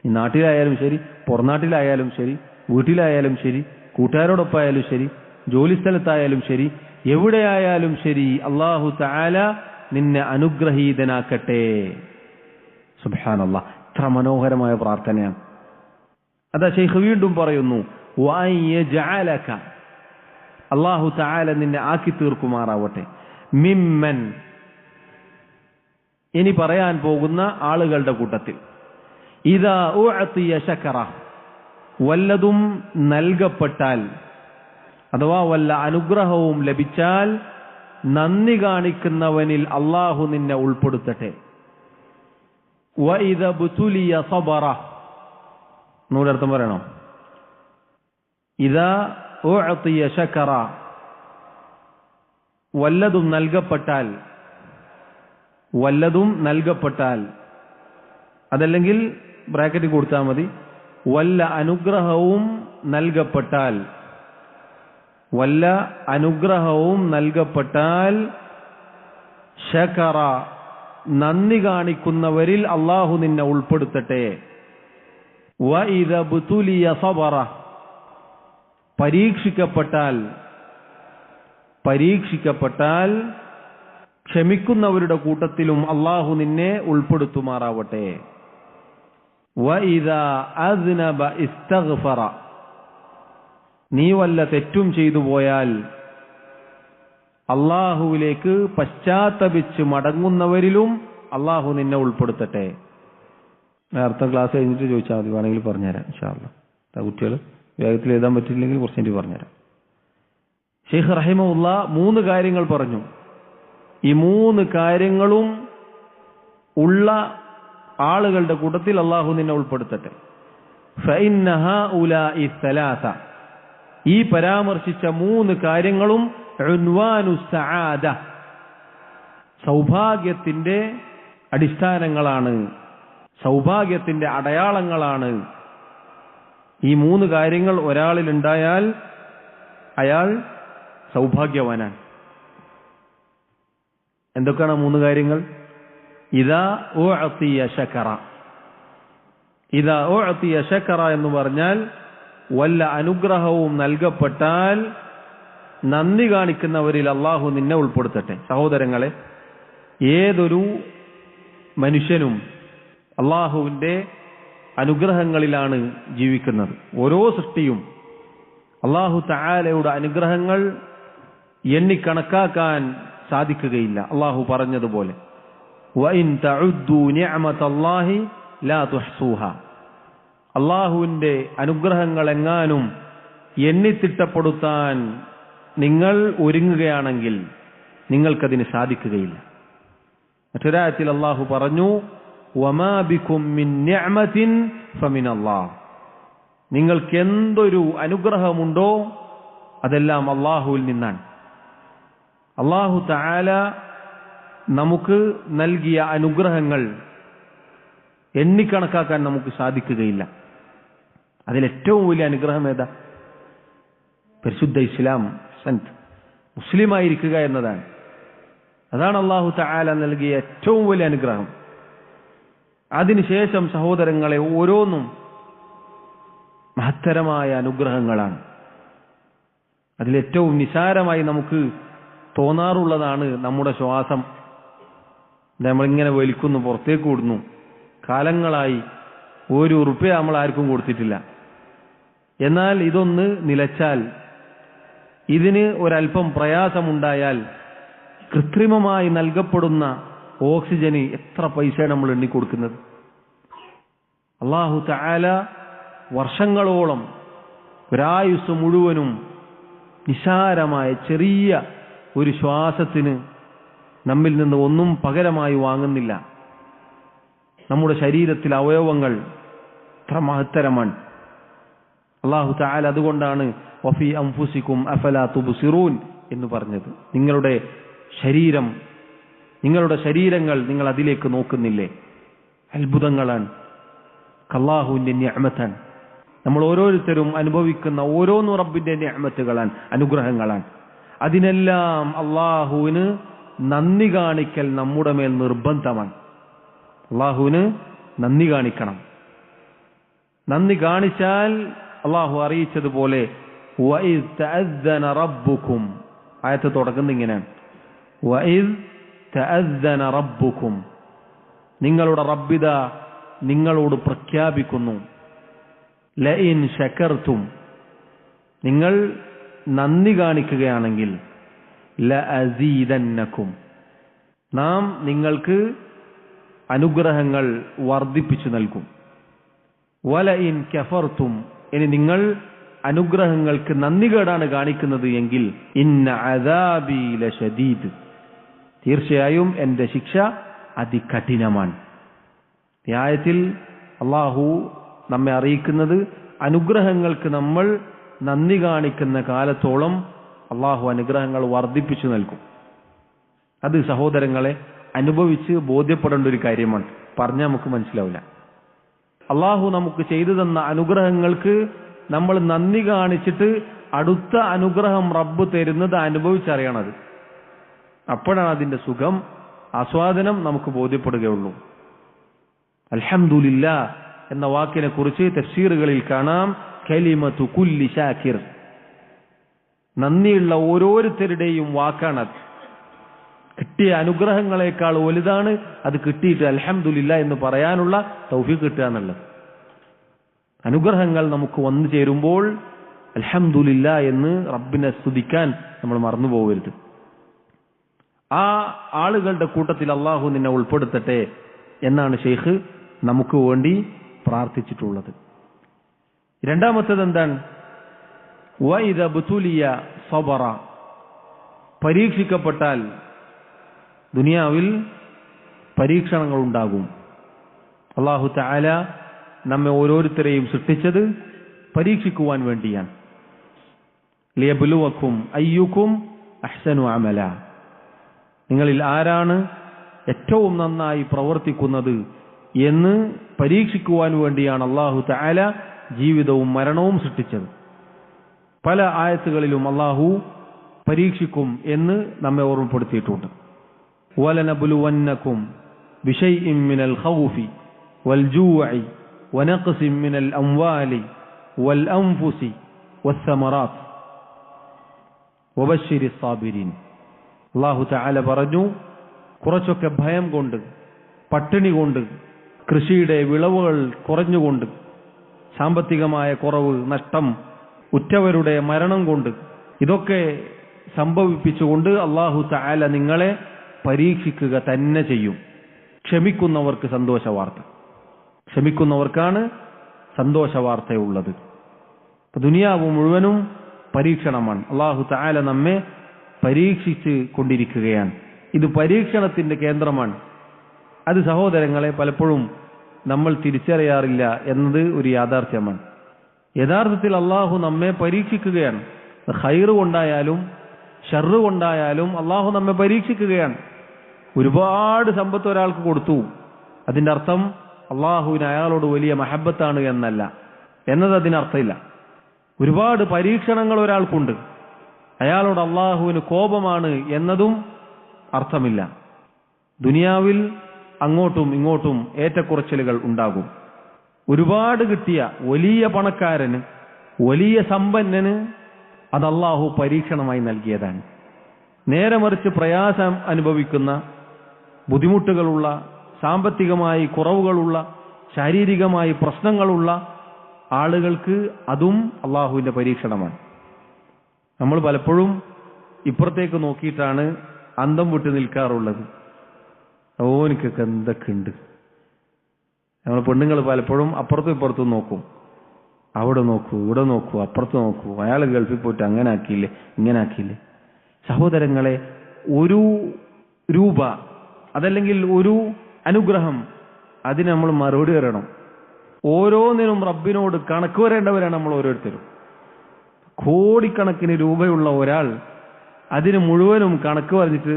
A: ഈ നാട്ടിലായാലും ശരി, പുറനാട്ടിലായാലും ശരി, വീട്ടിലായാലും ശരി, കൂട്ടുകാരോടൊപ്പമായാലും ശരി, ജോലിസ്ഥലത്തായാലും ശരി, എവിടെയായാലും ശരി, അല്ലാഹു തആല നിന്നെ അനുഗ്രഹീതനാക്കട്ടെ. സുബ്ഹാനല്ലാഹ്, എത്ര മനോഹരമായ പ്രാർത്ഥനയാണ്. അതാ ശൈഖ് വീണ്ടും പറയുന്നു, വഅൻ യജഅലക, അല്ലാഹു തആല നിന്നെ ആക്കി തീർക്കുമാറാവട്ടെ, മിമ്മൻ, ഇനി പറയാൻ പോകുന്ന ആളുകളുടെ കൂട്ടത്തിൽ, ഇദാ ഉഅതിയ ശകറ, വല്ലതും നൽകപ്പെട്ടാൽ അഥവാ വല്ല അനുഗ്രഹവും ലഭിച്ചാൽ നന്ദി കാണിക്കുന്നവനിൽ അല്ലാഹു നിന്നെ ഉൾപ്പെടുത്തട്ടെ. വഇദ ബുതുലിയ സബറ, നൂടെ അർത്ഥം പറയണോ? ഇദാ ഉഅതിയ ശകറ, വല്ലതും നൽകപ്പെട്ടാൽ, വല്ലതും നൽകപ്പെട്ടാൽ, അതല്ലെങ്കിൽ ബ്രാക്കറ്റ് കൊടുത്താൽ മതി, വല്ല അനുഗ്രഹവും നൽകപ്പെട്ടാൽ, വല്ല അനുഗ്രഹവും നൽകപ്പെട്ടാൽ, ശകറ, നന്ദി കാണിക്കുന്നവരിൽ അല്ലാഹു നിന്നെ ഉൾപ്പെടുത്തട്ടെ. വഇദ ബുതുലിയ സബറ, പരീക്ഷിക്കപ്പെട്ടാൽ, പരീക്ഷിക്കപ്പെട്ടാൽ ക്ഷമിക്കുന്നവരുടെ കൂട്ടത്തിലും അല്ലാഹു നിന്നെ ഉൾപ്പെടുത്തുമാറാവട്ടെ. വഇദ അസ്നബ ഇസ്തഗ്ഫറ, നീ വല്ല തെറ്റും ചെയ്തു പോയാൽ അല്ലാഹുവിലേക്ക് പശ്ചാത്തപിച്ച് മടങ്ങുന്നവരിലും അല്ലാഹു നിന്നെ ഉൾപ്പെടുത്തട്ടെ. അടുത്ത ക്ലാസ് കഴിഞ്ഞിട്ട് ചോദിച്ചാൽ മതി, വേണമെങ്കിൽ പറഞ്ഞുതരാം ഇൻഷാ അല്ലാഹ്. കുട്ടികൾ വേഗത്തിൽ എഴുതാൻ പറ്റില്ലെങ്കിൽ കുറച്ച് കഴിഞ്ഞിട്ട് പറഞ്ഞുതരാം. ശൈഖ് റഹിമഹുല്ലാഹ് 3 കാര്യങ്ങൾ പറഞ്ഞു. ഈ 3 കാര്യങ്ങളും ഉള്ള ആളുകളുടെ കൂട്ടത്തിൽ അല്ലാഹു നിന്നെ ഉൾപ്പെടുത്തട്ടെ. ഫഇന്ന ഹഉലാഇ സലാസ, ഈ പരാമർശിച്ച 3 കാര്യങ്ങളും ഉൻവാനു സആദ, സൗഭാഗ്യത്തിന്റെ അടിസ്ഥാനങ്ങളാണ്, സൗഭാഗ്യത്തിന്റെ അടയാളങ്ങളാണ്. ഈ 3 കാര്യങ്ങൾ ഒരാളിൽ ഉണ്ടായാൽ അയാൾ സൗഭാഗ്യവാനാണ്. എന്തൊക്കെയാണ് 3 കാര്യങ്ങൾ? ഇദാ ഉഅതിയ ശകറ. ഇദാ ഉഅതിയ ശകറ എന്ന് പറഞ്ഞാൽ വല്ല അനുഗ്രഹവും നൽകപ്പെട്ടാൽ നന്ദി കാണിക്കുന്നവരിൽ അള്ളാഹു നിന്നെ ഉൾപ്പെടുത്തട്ടെ. സഹോദരങ്ങളെ, ഏതൊരു മനുഷ്യനും അള്ളാഹുവിന്റെ അനുഗ്രഹങ്ങളിലാണ് ജീവിക്കുന്നത്. ഓരോ സൃഷ്ടിയും അള്ളാഹു തആലയുടെ അനുഗ്രഹങ്ങൾ എണ്ണിക്കണക്കാക്കാൻ സാധിക്കുകയില്ല. അള്ളാഹു പറഞ്ഞതുപോലെ വഇൻ തഉദ്ദു നിഅമതല്ലാഹി ലാ തുഹ്സൂഹ. അള്ളാഹുവിന്റെ അനുഗ്രഹങ്ങൾ എങ്ങാനും എണ്ണിത്തിട്ടപ്പെടുത്താൻ നിങ്ങൾ ഒരുങ്ങുകയാണെങ്കിൽ നിങ്ങൾക്കതിന് സാധിക്കുകയില്ല. മറ്റൊരായത്തിൽ അള്ളാഹു പറഞ്ഞു വമാ ബികും മിൻ നിഅമതിൻ ഫമിനല്ലാഹ്. നിങ്ങൾക്ക് എന്തൊരു അനുഗ്രഹമുണ്ടോ അതെല്ലാം അള്ളാഹുവിൽ നിന്നാണ്. അള്ളാഹു തആല നമുക്ക് നൽകിയ അനുഗ്രഹങ്ങൾ എണ്ണിക്കണക്കാക്കാൻ നമുക്ക് സാധിക്കുകയില്ല. അതിലേറ്റവും വലിയ അനുഗ്രഹം ഏതാ? പരിശുദ്ധ ഇസ്ലാം, മുസ്ലിമായിരിക്കുക എന്നതാണ്. അതാണ് അള്ളാഹു തആല നൽകിയ ഏറ്റവും വലിയ അനുഗ്രഹം. അതിനുശേഷം സഹോദരങ്ങളെ, ഓരോന്നും മഹത്തരമായ അനുഗ്രഹങ്ങളാണ്. അതിലേറ്റവും നിസാരമായി നമുക്ക് തോന്നാറുള്ളതാണ് നമ്മുടെ ശ്വാസം. നമ്മളിങ്ങനെ വലിക്കുന്നു, പുറത്തേക്ക് വിടുന്നു. കാലങ്ങളായി ₹1 നമ്മൾ ആർക്കും കൊടുത്തിട്ടില്ല. എന്നാൽ ഇതൊന്ന് നിലച്ചാൽ, ഇതിന് ഒരല്പം പ്രയാസമുണ്ടായാൽ കൃത്രിമമായി നൽകപ്പെടുന്ന ഓക്സിജന് എത്ര പൈസയാണ് നമ്മൾ എണ്ണിക്കൊടുക്കുന്നത്. അല്ലാഹു തആല വർഷങ്ങളോളം ഒരായുസ് മുഴുവനും നിസാരമായ ചെറിയ ഒരു ശ്വാസത്തിന് നമ്മിൽ നിന്ന് ഒന്നും പകരമായി വാങ്ങുന്നില്ല. നമ്മുടെ ശരീരത്തിലെ അവയവങ്ങൾ എത്ര മഹത്തരമാണ്. അല്ലാഹു തആല അതുകൊണ്ടാണ് വഫി അൻഫുസികും അഫലാ തുബ്സിറൂൻ എന്ന് പറഞ്ഞത്. നിങ്ങളുടെ ശരീരങ്ങൾ നിങ്ങൾ അതിലേക്ക് നോക്കുന്നില്ലേ? അത്ഭുതങ്ങളാണ്, അല്ലാഹുവിന്റെ നിഅമത്താണ്. നമ്മൾ ഓരോരുത്തരും അനുഭവിക്കുന്ന ഓരോന്നും റബ്ബിന്റെ നിഅമത്തുകളാണ്, അനുഗ്രഹങ്ങളാണ്. അതിനെല്ലാം അല്ലാഹുവിന് നന്ദി കാണിക്കൽ നമ്മുടെ മേൽ നിർബന്ധമാണ്. അല്ലാഹുവിന് നന്ദി കാണിക്കണം. നന്ദി കാണിച്ചാൽ അല്ലാഹു അറിയിച്ചതുപോലെ വഇദ് തഅദ്ദന റബ്ബുക്കും, ആയത്ത് തുടങ്ങുന്നത് ഇങ്ങനെയാണ്, വഇദ് തഅദ്ദന റബ്ബുക്കും, നിങ്ങളുടെ റബ്ബിദ നിങ്ങളോട് പ്രഖ്യാപിക്കുന്നു, ലഇൻ ശകർതും, നിങ്ങൾ നന്ദി കാണിക്കുകയാണെങ്കിൽ, ലഅസീദന്നകും, നാം നിങ്ങൾക്ക് അനുഗ്രഹങ്ങൾ വർദ്ധിപ്പിച്ചു നൽകും, വലഇൻ കഫർതും, ഇനി നിങ്ങൾ അനുഗ്രഹങ്ങൾക്ക് നന്ദികേടാണ് കാണിക്കുന്നത് എങ്കിൽ, ഇന്ന അദാബി ലശദീദ്, തീർച്ചയായും എന്റെ ശിക്ഷ അതികഠിനമാണ്. ഈ ആയത്തിൽ അല്ലാഹു നമ്മെ അറിയിക്കുന്നത്, അനുഗ്രഹങ്ങൾക്ക് നമ്മൾ നന്ദി കാണിക്കുന്ന കാലത്തോളം അല്ലാഹു അനുഗ്രഹങ്ങൾ വർദ്ധിപ്പിച്ചു നൽകും. അത് സഹോദരങ്ങളെ അനുഭവിച്ച് ബോധ്യപ്പെടേണ്ട ഒരു കാര്യമാണ്. പറഞ്ഞാൽ നമുക്ക് മനസ്സിലാവില്ല. അല്ലാഹു നമുക്ക് ചെയ്തു തന്ന അനുഗ്രഹങ്ങൾക്ക് നമ്മൾ നന്ദി കാണിച്ചിട്ട് അടുത്ത അനുഗ്രഹം റബ്ബ് തരുന്നത് അനുഭവിച്ചറിയണത്. അപ്പോഴാണ് അതിന്റെ സുഖം, ആസ്വാദനം നമുക്ക് ബോധ്യപ്പെടുകയുള്ളൂ. അൽഹംദുലില്ലാ എന്ന വാക്കിനെ കുറിച്ച് തഫ്സീറുകളിൽ കാണാം, കലിമത്തു കുല്ലി ശാകിർ, നന്ദിയുള്ള ഓരോരുത്തരുടെയും വാക്കാണത്. കിട്ടിയ അനുഗ്രഹങ്ങളെക്കാൾ വലുതാണ് അത് കിട്ടിയിട്ട് അൽഹംദുലില്ലാ എന്ന് പറയാനുള്ള തൗഫീഖ് കിട്ടുക എന്നുള്ളത്. അനുഗ്രഹങ്ങൾ നമുക്ക് വന്നു ചേരുമ്പോൾ അൽഹംദുലില്ലാ എന്ന് റബ്ബിനെ സ്തുതിക്കാൻ നമ്മൾ മറന്നു പോകരുത്. ആ ആളുകളുടെ കൂട്ടത്തിൽ അല്ലാഹു നിന്നെ ഉൾപ്പെടുത്തട്ടെ എന്നാണ് ഷെയ്ഖ് നമുക്ക് വേണ്ടി പ്രാർത്ഥിച്ചിട്ടുള്ളത്. രണ്ടാമത്തേത് എന്താണ്? വഇദ ബുതുലിയ സബറ, പരീക്ഷിക്കപ്പെട്ടാൽ ദുനിയാവിൽ പരീക്ഷണങ്ങൾ ഉണ്ടാകും. അല്ലാഹു തആല നമ്മെ ഓരോരുത്തരെയും സൃഷ്ടിച്ചത് പരീക്ഷിക്കുവാൻ വേണ്ടിയാണ്. ലിയബ്ലുവക്കും അയ്യുക്കും അഹ്സനു അമല, നിങ്ങളിൽ ആരാണ് ഏറ്റവും നന്നായി പ്രവർത്തിക്കുന്നത് എന്ന് പരീക്ഷിക്കുവാൻ വേണ്ടിയാണ് അല്ലാഹു തആല ജീവിതവും മരണവും സൃഷ്ടിച്ചത്. പല ആയത്തുകളിലും അല്ലാഹു പരീക്ഷിക്കും എന്ന് നമ്മെ ഓർമ്മപ്പെടുത്തിയിട്ടുണ്ട്. വലനബ്ലുവന്നകും ബിശൈഇൻ മിനൽ ഖൗഫി വൽ ജൂഇ വനഖ്സിൻ മിനൽ അംവാലി വൽ അൻഫുസി വസ്സമറാത്ത് വബശ്ശിരിസ് സാബിരീൻ. അല്ലാഹു തആല പറഞ്ഞു, കുറച്ചൊക്കെ ഭയം കൊണ്ട്, പട്ടിണി കൊണ്ട്, കൃഷിയുടെ വിളവുകൾ കുറഞ്ഞുകൊണ്ട്, സാമ്പത്തികമായ കുറവ്, നഷ്ടം, ഉറ്റവരുടെ മരണം കൊണ്ട്, ഇതൊക്കെ സംഭവിപ്പിച്ചുകൊണ്ട് അല്ലാഹു തആല നിങ്ങളെ പരീക്ഷിക്കുക തന്നെ ചെയ്യും. ക്ഷമിക്കുന്നവർക്ക് സന്തോഷവാർത്ത, ക്ഷമിക്കുന്നവർക്കാണ് സന്തോഷവാർത്തയുള്ളത്. ദുനിയാവ് മുഴുവനും പരീക്ഷണമാണ്. അല്ലാഹു തആല നമ്മെ പരീക്ഷിച്ച് കൊണ്ടിരിക്കുകയാണ്. ഇത് പരീക്ഷണത്തിന്റെ കേന്ദ്രമാണ്. അത് സഹോദരങ്ങളെ പലപ്പോഴും നമ്മൾ തിരിച്ചറിയാറില്ല എന്നത് ഒരു യാഥാർത്ഥ്യമാണ്. യഥാർത്ഥത്തിൽ അല്ലാഹു നമ്മെ പരീക്ഷിക്കുകയാണ്. ഖൈറ് കൊണ്ടായാലും ഷർറ് കൊണ്ടായാലും അല്ലാഹു നമ്മെ പരീക്ഷിക്കുകയാണ്. ഒരുപാട് സമ്പത്ത് ഒരാൾക്ക് കൊടുത്തു, അതിന്റെ അർത്ഥം അല്ലാഹുവിന് അയാളോട് വലിയ മഹബത്താണ് എന്നല്ല, എന്നത് അതിനർത്ഥമില്ല. ഒരുപാട് പരീക്ഷണങ്ങൾ ഒരാൾക്കുണ്ട്, അയാളോട് അല്ലാഹുവിന് കോപമാണ് എന്നതും അർത്ഥമില്ല. ദുനിയാവിൽ അങ്ങോട്ടും ഇങ്ങോട്ടും ഏറ്റക്കുറച്ചിലുകൾ ഉണ്ടാകും. ഒരുപാട് കിട്ടിയ വലിയ പണക്കാരന്, വലിയ സമ്പന്നന് അത് അല്ലാഹു പരീക്ഷണമായി നൽകിയതാണ്. നേരെ മറിച്ച് പ്രയാസം അനുഭവിക്കുന്ന, ബുദ്ധിമുട്ടുകളുള്ള, സാമ്പത്തികമായി കുറവുകളുള്ള, ശാരീരികമായി പ്രശ്നങ്ങളുള്ള ആളുകൾക്ക് അതും അല്ലാഹുവിന്റെ പരീക്ഷണമാണ്. നമ്മൾ പലപ്പോഴും ഇപ്പുറത്തേക്ക് നോക്കിയിട്ടാണ് അന്തം വിട്ട് നിൽക്കാറുള്ളത്. ഓനിക്കൊക്കെ എന്തൊക്കെ ഉണ്ട്. നമ്മൾ പെണ്ണുങ്ങൾ പലപ്പോഴും അപ്പുറത്തും ഇപ്പുറത്തും നോക്കും. അവിടെ നോക്കൂ, ഇവിടെ നോക്കൂ, അപ്പുറത്ത് നോക്കൂ, അയാൾ ഗൾഫിൽ പോയിട്ട് അങ്ങനെ ആക്കിയില്ലേ, ഇങ്ങനെ ആക്കിയില്ലേ. സഹോദരങ്ങളെ, ഒരു രൂപ അതല്ലെങ്കിൽ ഒരു അനുഗ്രഹം, അതിന് നമ്മൾ മറുപടി തരണം. ഓരോന്നിനും റബ്ബിനോട് കണക്ക് വരേണ്ടവരാണ് നമ്മൾ ഓരോരുത്തരും. കോടിക്കണക്കിന് രൂപയുള്ള ഒരാൾ അതിന് മുഴുവനും കണക്ക് പറഞ്ഞിട്ട്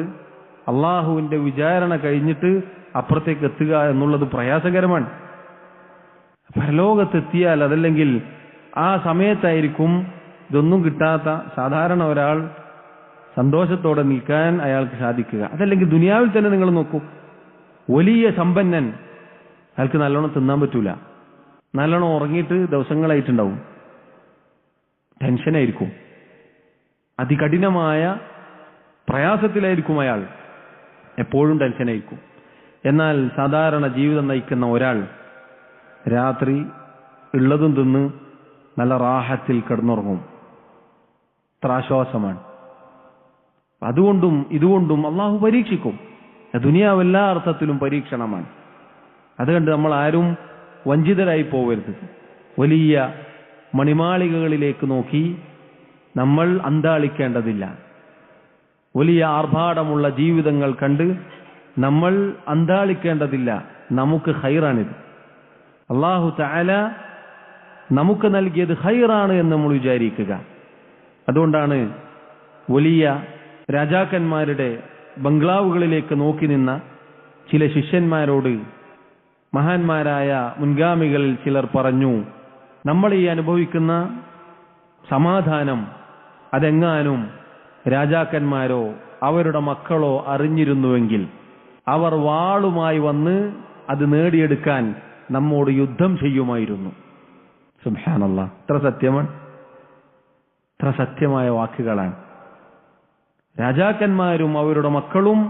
A: അള്ളാഹുവിന്റെ വിചാരണ കഴിഞ്ഞിട്ട് അപ്പുറത്തേക്ക് എത്തുക എന്നുള്ളത് പ്രയാസകരമാണ്. പരലോകത്തെത്തിയാൽ അതല്ലെങ്കിൽ ആ സമയത്തായിരിക്കും ഇതൊന്നും കിട്ടാത്ത സാധാരണ ഒരാൾ സന്തോഷത്തോടെ നിൽക്കാൻ അയാൾക്ക് സാധിക്കുക. അതല്ലെങ്കിൽ ദുനിയാവിൽ തന്നെ നിങ്ങൾ നോക്കൂ, വലിയ സമ്പന്നൻ, അയാൾക്ക് നല്ലോണം തിന്നാൻ പറ്റൂല, നല്ലോണം ഉറങ്ങിയിട്ട് ദിവസങ്ങളായിട്ടുണ്ടാവും, ടെൻഷനായിരിക്കും, അതികഠിനമായ പ്രയാസത്തിലായിരിക്കും അയാൾ, എപ്പോഴും ടെൻഷനായിരിക്കും. എന്നാൽ സാധാരണ ജീവിതം നയിക്കുന്ന ഒരാൾ രാത്രി ഉള്ളതും തിന്ന് നല്ല റാഹത്തിൽ കിടന്നുറങ്ങും. അത്ര ആശ്വാസമാണ്. അതുകൊണ്ടും ഇതുകൊണ്ടും അള്ളാഹു പരീക്ഷിക്കും. ദുനിയാവ് എല്ലാ അർത്ഥത്തിലും പരീക്ഷണമാണ്. അതുകൊണ്ട് നമ്മൾ ആരും വഞ്ചിതരായി പോകരുത്. വലിയ മണിമാളികകളിലേക്ക് നോക്കി നമ്മൾ അന്താളിക്കേണ്ടതില്ല. വലിയ ആർഭാടമുള്ള ജീവിതങ്ങൾ കണ്ട് നമ്മൾ അന്താളിക്കേണ്ടതില്ല. നമുക്ക് ഖൈറാണിത്. അല്ലാഹു തആല നമുക്ക് നൽകിയത് ഖൈറാണ് എന്ന് നമ്മൾ വിചാരിക്കുക. അതുകൊണ്ടാണ് വലിയ രാജാക്കന്മാരുടെ ബംഗ്ലാവുകളിലേക്ക് നോക്കി നിന്ന ചില ശിഷ്യന്മാരോട് മഹാന്മാരായ മുൻഗാമികളിൽ ചിലർ പറഞ്ഞു, നമ്മൾ ഈ അനുഭവിക്കുന്ന സമാധാനം അതെങ്ങാനും രാജാക്കന്മാരോ അവരുടെ മക്കളോ അറിഞ്ഞിരുന്നുവെങ്കിൽ അവർ വാളുമായി വന്ന് അത് നേടിയെടുക്കാൻ നമ്മോട് യുദ്ധം ചെയ്യുമായിരുന്നു. സുബ്ഹാനല്ലാഹ്, എത്ര സത്യമാണ്, എത്ര സത്യമായ വാക്കുകളാണ്. രാജാക്കന്മാരും അവരുടെ മക്കളും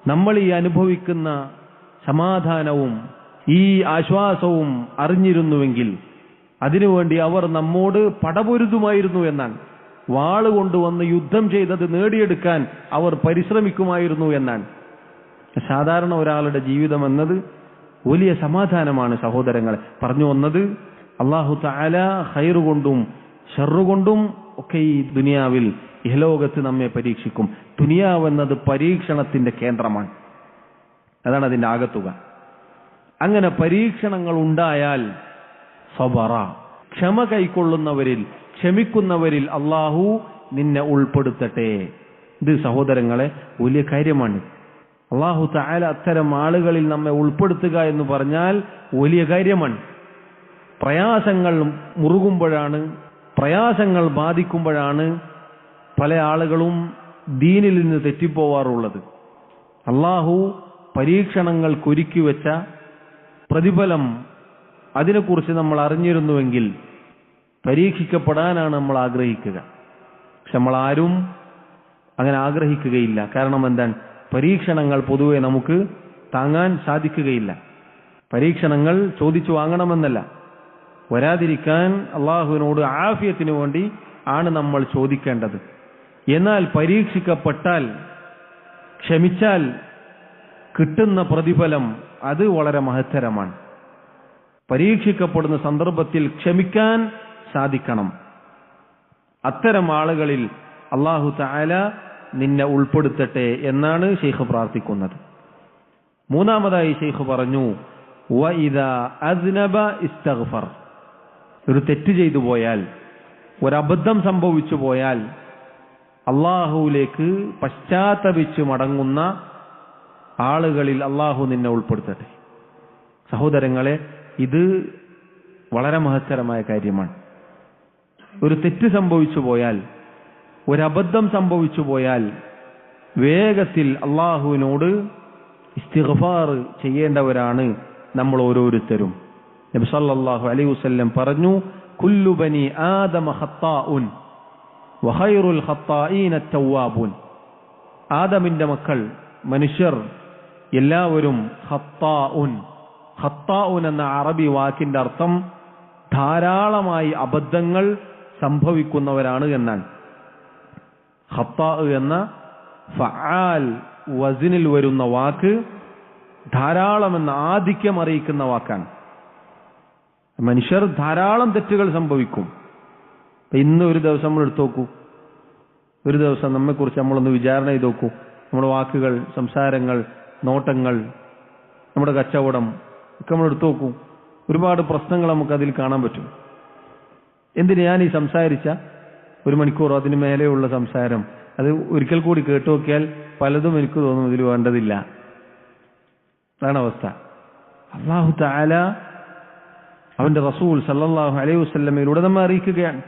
A: നമ്മൾ ഈ അനുഭവിക്കുന്ന സമാധാനവും ഈ ആശ്വാസവും അറിഞ്ഞിരുന്നുവെങ്കിൽ അതിനുവേണ്ടി അവർ നമ്മോട് പടപൊരുതുമായിരുന്നു എന്നാണ്. വാള് കൊണ്ടുവന്ന് യുദ്ധം ചെയ്തത് നേടിയെടുക്കാൻ അവർ പരിശ്രമിക്കുമായിരുന്നു എന്നാണ്. സാധാരണ ഒരാളുടെ ജീവിതം എന്നത് വലിയ സമാധാനമാണ്. സഹോദരങ്ങളെ, പറഞ്ഞു വന്നത് അല്ലാഹു തആല ഖൈറ് കൊണ്ടും ഷർറ് കൊണ്ടും ഒക്കെ ഈ ദുനിയാവിൽ ഇഹലോകത്ത് നമ്മെ പരീക്ഷിക്കും. ദുനിയാവ് എന്നത് പരീക്ഷണത്തിന്റെ കേന്ദ്രമാണ്. അതാണ് അതിന്റെ ആകത്തുക. അങ്ങനെ പരീക്ഷണങ്ങൾ ഉണ്ടായാൽ സബറ, ക്ഷമ കൈക്കൊള്ളുന്നവരിൽ, ക്ഷമിക്കുന്നവരിൽ അല്ലാഹു നിന്നെ ഉൾപ്പെടുത്തട്ടെ. ഇത് സഹോദരങ്ങളെ വലിയ കാര്യമാണ്. അല്ലാഹു തആല അത്തരം ആളുകളിൽ നമ്മെ ഉൾപ്പെടുത്തുക എന്ന് പറഞ്ഞാൽ വലിയ കാര്യമാണ്. പ്രയാസങ്ങൾ മുറുകുമ്പോഴാണ്, പ്രയാസങ്ങൾ ബാധിക്കുമ്പോഴാണ് പല ആളുകളും ദീനിൽ നിന്ന് തെറ്റിപ്പോവാറുള്ളത്. അള്ളാഹു പരീക്ഷണങ്ങൾക്കൊരുക്കി വെച്ച പ്രതിഫലം അതിനെക്കുറിച്ച് നമ്മൾ അറിഞ്ഞിരുന്നുവെങ്കിൽ പരീക്ഷിക്കപ്പെടാനാണ് നമ്മൾ ആഗ്രഹിക്കുക. പക്ഷെ നമ്മളാരും അങ്ങനെ ആഗ്രഹിക്കുകയില്ല. കാരണം എന്താണ്? പരീക്ഷണങ്ങൾ പൊതുവെ നമുക്ക് താങ്ങാൻ സാധിക്കുകയില്ല. പരീക്ഷണങ്ങൾ ചോദിച്ചു വാങ്ങണമെന്നല്ല, വരാതിരിക്കാൻ അള്ളാഹുവിനോട് ആഫിയത്തിന് വേണ്ടി ആണ് നമ്മൾ ചോദിക്കേണ്ടത്. എന്നാൽ പരീക്ഷിക്കപ്പെട്ടാൽ, ക്ഷമിച്ചാൽ കിട്ടുന്ന പ്രതിഫലം അത് വളരെ മഹത്തരമാണ്. പരീക്ഷിക്കപ്പെടുന്ന സന്ദർഭത്തിൽ ക്ഷമിക്കാൻ സാധിക്കണം. അത്തരം ആളുകളിൽ അല്ലാഹു തആല നിന്നെ ഉൾപ്പെടുത്തട്ടെ എന്നാണ് ശൈഖ് പ്രാർത്ഥിക്കുന്നത്. മൂന്നാമതായി ശൈഖ് പറഞ്ഞു, വഇദാ അസ്നബ ഇസ്തഗ്ഫർ. ഒരു തെറ്റ് ചെയ്തു പോയാൽ, ഒരബദ്ധം സംഭവിച്ചു പോയാൽ അള്ളാഹുവിലേക്ക് പശ്ചാത്തപിച്ച് മടങ്ങുന്ന ആളുകളിൽ അള്ളാഹു നിന്നെ ഉൾപ്പെടുത്തട്ടെ. സഹോദരങ്ങളെ, ഇത് വളരെ മഹത്തരമായ കാര്യമാണ്. ഒരു തെറ്റ് സംഭവിച്ചു പോയാൽ, ഒരബദ്ധം സംഭവിച്ചു പോയാൽ വേഗത്തിൽ അള്ളാഹുവിനോട് ഇസ്തിഗ്ഫാർ ചെയ്യേണ്ടവരാണ് നമ്മൾ ഓരോരുത്തരും. നബി സല്ലല്ലാഹു അലൈഹി വസല്ലം പറഞ്ഞു, കുല്ലു ബനി ആദമ ഖത്താഉൻ വഖൈറുൽ ഖത്താഈന അത്തവാബൂൻ. ആദമിന്റെ മക്കൾ, മനുഷ്യർ എല്ലാവരും ഖത്താഉൻ. ഖത്താഉൻ എന്ന അറബി വാക്കിന്റെ അർത്ഥം ധാരാളമായി അബദ്ധങ്ങൾ സംഭവിക്കുന്നവരാണ് എന്നാണ്. ഖത്താ എന്ന ഫആൽ വസ്നിൽ വരുന്ന വാക്ക് ധാരാളം എന്ന ആധിക്യം അറിയിക്കുന്ന വാക്കാണ്. മനുഷ്യർ ധാരാളം തെറ്റുകൾ സംഭവിക്കും. ഇന്ന് ഒരു ദിവസം നമ്മൾ എടുത്തു നോക്കൂ, ഒരു ദിവസം നമ്മെക്കുറിച്ച് നമ്മളൊന്ന് വിചാരണ ചെയ്ത് നോക്കൂ. നമ്മുടെ വാക്കുകൾ, സംസാരങ്ങൾ, നോട്ടങ്ങൾ, നമ്മുടെ കച്ചവടം ഒക്കെ നമ്മൾ എടുത്തു നോക്കൂ. ഒരുപാട് പ്രശ്നങ്ങൾ നമുക്കതിൽ കാണാൻ പറ്റും. എന്തിന് ഞാൻ ഈ സംസാരിച്ച 1 മണിക്കൂറോ അതിന് മേലെയുള്ള സംസാരം അത് ഒരിക്കൽ കൂടി കേട്ടു നോക്കിയാൽ പലതും എനിക്ക് തോന്നും ഇതിൽ വേണ്ടതില്ല. അതാണ് അവസ്ഥ. അല്ലാഹു തആല അവന്റെ റസൂൽ സല്ലല്ലാഹു അലൈഹി വസല്ലമയിലൂടെ നമ്മെ അറിയിക്കുകയാണ്,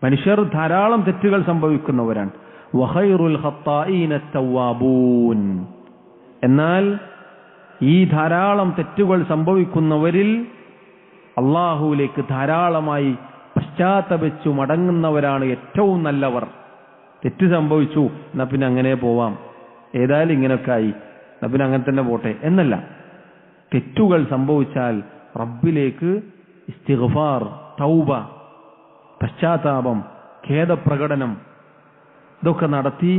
A: മനുഷ്യർ ധാരാളം തെറ്റുകൾ സംഭവിക്കുന്നവരാണ്. വഖൈറുൽ ഖത്താഈന അത്തവാബൂൻ. എന്നാൽ ഈ ധാരാളം തെറ്റുകൾ സംഭവിക്കുന്നവരിൽ അള്ളാഹുവിലേക്ക് ധാരാളമായി പശ്ചാത്തപിച്ചു മടങ്ങുന്നവരാണ് ഏറ്റവും നല്ലവർ. തെറ്റ് സംഭവിച്ചു, എന്നാ പിന്നെ അങ്ങനെ പോവാം, ഏതായാലും ഇങ്ങനെയൊക്കെ ആയി, എന്നാ പിന്നെ അങ്ങനെ തന്നെ പോട്ടെ എന്നല്ല. തെറ്റുകൾ സംഭവിച്ചാൽ റബ്ബിലേക്ക് ഇസ്തിഗ്ഫാർ, തൗബ, പശ്ചാത്താപം, ഖേദപ്രകടനം ഇതൊക്കെ നടത്തി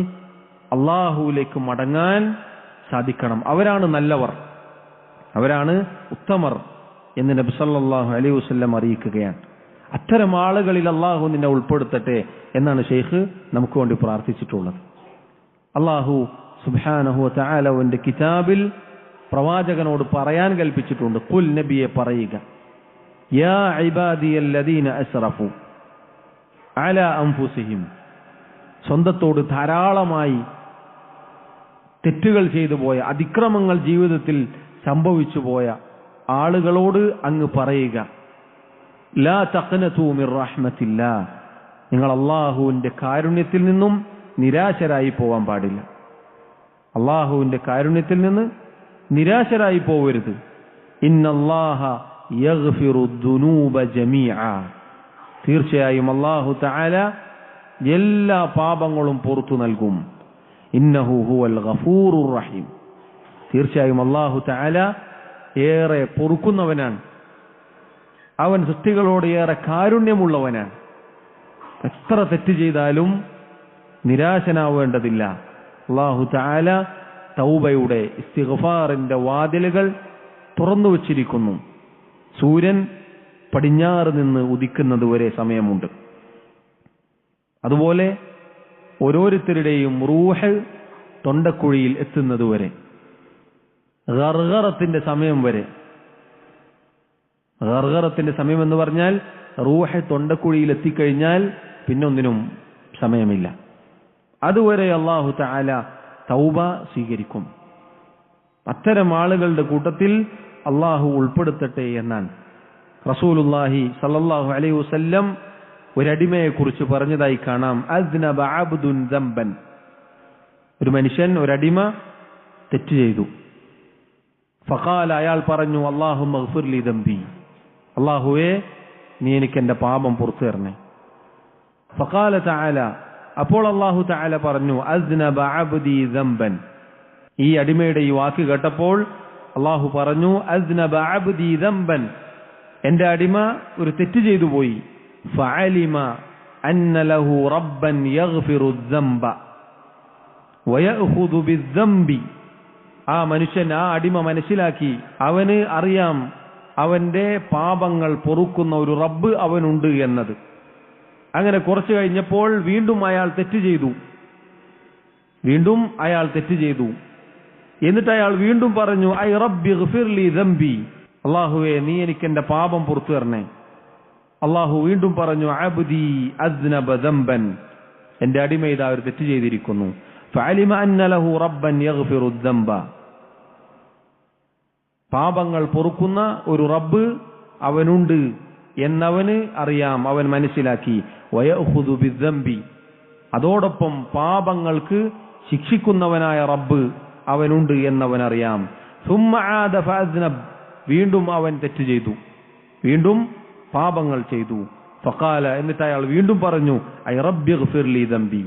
A: അള്ളാഹുവിലേക്ക് മടങ്ങാൻ സാധിക്കണം. അവരാണ് നല്ലവർ, അവരാണ് ഉത്തമർ എന്ന് നബി സല്ലല്ലാഹു അലൈഹി വസല്ലം അറിയിക്കുകയാണ്. അത്തരം ആളുകളിൽ അള്ളാഹു നിന്നെ ഉൾപ്പെടുത്തട്ടെ എന്നാണ് ഷെയ്ഖ് നമുക്ക് വേണ്ടി പ്രാർത്ഥിച്ചിട്ടുള്ളത്. അള്ളാഹു സുബ്ഹാനഹു വ തആല അവന്റെ കിതാബിൽ പ്രവാചകനോട് പറയാൻ കൽപ്പിച്ചിട്ടുണ്ട്. ഖുൽ, നബിയെ പറയുക, യാ ഇബാദിയല്ലദീന അസ്റഫു അലാ അൻഫുസിഹിം. സ്വന്തത്തോട് ധാരാളമായി തെറ്റുകൾ ചെയ്തു പോയ, അതിക്രമങ്ങൾ ജീവിതത്തിൽ സംഭവിച്ചു പോയ ആളുകളോട് അങ്ങ് പറയുക, ലാ തഖ്നതു മിർ റഹ്മത്തില്ലാ. നിങ്ങൾ അള്ളാഹുവിന്റെ കാരുണ്യത്തിൽ നിന്നും നിരാശരായി പോവാൻ പാടില്ല. അള്ളാഹുവിന്റെ കാരുണ്യത്തിൽ നിന്ന് നിരാശരായി പോവരുത്. ഇന്നല്ലാഹ യഗ്ഫിറു ദുനൂബ ജമീഅ. തീർച്ചയായും അല്ലാഹു തആല എല്ലാ പാപങ്ങളും പുറത്തു നൽകും. ഇന്നഹു ഹുവൽ ഗഫൂറുർ റഹീം. തീർച്ചയായും അല്ലാഹു തആല ഏറെ പൊറുക്കുന്നവനാണ്. അവൻ സൃഷ്ടികളോട് ഏറെ കാരുണ്യമുള്ളവനാണ്. എത്ര തെറ്റ് ചെയ്താലും നിരാശനാവേണ്ടതില്ല. അല്ലാഹു തആല തൗബയുടെ, ഇസ്തിഗ്ഫാറിന്റെ വാതിലുകൾ തുറന്നു വച്ചിരിക്കുന്നു. സൂര്യൻ പടിഞ്ഞാറ് നിന്ന് ഉദിക്കുന്നത് വരെ സമയമുണ്ട്. അതുപോലെ ഓരോരുത്തരുടെയും റൂഹ് തൊണ്ടക്കുഴിയിൽ എത്തുന്നത് വരെ, ഗർഗറത്തിന്റെ സമയം വരെ. ഗർഗറത്തിന്റെ സമയം എന്ന് പറഞ്ഞാൽ റൂഹ് തൊണ്ടക്കുഴിയിൽ എത്തിക്കഴിഞ്ഞാൽ പിന്നൊന്നിനും സമയമില്ല. അതുവരെ അല്ലാഹു തആല തൗബ സ്വീകരിക്കും. അത്തരം ആളുകളുടെ കൂട്ടത്തിൽ അള്ളാഹു ഉൾപ്പെടുത്തട്ടെ എന്നാണ്. റസൂലുള്ളാഹി സല്ലല്ലാഹു അലൈഹി വസല്ലം ഒരടിമയെക്കുറിച്ച് പറഞ്ഞതായി കാണാം. അദ്നബ അബ്ദുൻ ദംബൻ, ഒരു മനുഷ്യൻ, ഒരടിമ തെറ്റ് ചെയ്തു. ഫഖാല, അയാൾ പറഞ്ഞു, അല്ലാഹുമ്മഗ്ഫിർ ലി ദംബി, അല്ലാഹുവേ നീ എനിക്ക് എന്റെ പാപം പുറത്തു തരണേ. ഫഖാല തആല, അപ്പോൾ അല്ലാഹു തആല പറഞ്ഞു, അദ്നബ അബ്ദി ദംബൻ. ഈ അടിമയുടെ ഈ വാക്ക് കേട്ടപ്പോൾ അല്ലാഹു പറഞ്ഞു, അദ്നബ അബ്ദി ദംബൻ, എന്റെ അടിമ ഒരു തെറ്റ് ചെയ്തു പോയി. ഫഅലിമ അന്ന ലഹു റബ്ബൻ യഗ്ഫിറു ദംബ വയഅഖുദു ബിദ്ദംബി. ആ മനുഷ്യൻ, ആ അടിമ മനസ്സിലാക്കി, അവന് അറിയാം അവന്റെ പാപങ്ങൾ പൊറുക്കുന്ന ഒരു റബ്ബ് അവനുണ്ട് എന്നത്. അങ്ങനെ കുറച്ചു കഴിഞ്ഞപ്പോൾ വീണ്ടും അയാൾ തെറ്റ് ചെയ്തു. എന്നിട്ട് അയാൾ വീണ്ടും പറഞ്ഞു, ഐ റബ്ബി ഗ്ഫിർ ലി ദംബി, അല്ലാഹുവേ നീ എനിക്ക് എന്റെ പാപം പുറത്തു തരണേ. അല്ലാഹു വീണ്ടും പറഞ്ഞു, അബ്ദി അദ്നബ ദംബൻ, എന്റെ അടിമ ഇതാ ഒരു തെറ്റ് ചെയ്തിരിക്കുന്നു. ഫഅലിമ അന്ന ലഹു റബ്ബൻ യഗ്ഫിറു ദംബ, പാപങ്ങൾ പൊറുക്കുന്ന ഒരു റബ്ബ് അവനുണ്ട് എന്നവന് അറിയാം, അവൻ മനസ്സിലാക്കി. വയഅഖുദു ബിദ്ദംബി, അതോടൊപ്പം പാപങ്ങൾക്ക് ശിക്ഷിക്കുന്നവനായ റബ്ബ് അവനുണ്ട് എന്നവൻ അറിയാം. സുമ്മ ആദ ഫഅദ്നബ്, വീണ്ടും അവൻ തെറ്റ് ചെയ്തു, വീണ്ടും പാപങ്ങൾ ചെയ്തു. ഫഖാല, എന്നിട്ട് അയാൾ വീണ്ടും പറഞ്ഞു, ഐ റബ്ബി ഗ്ഫിർ ലി ദംബി,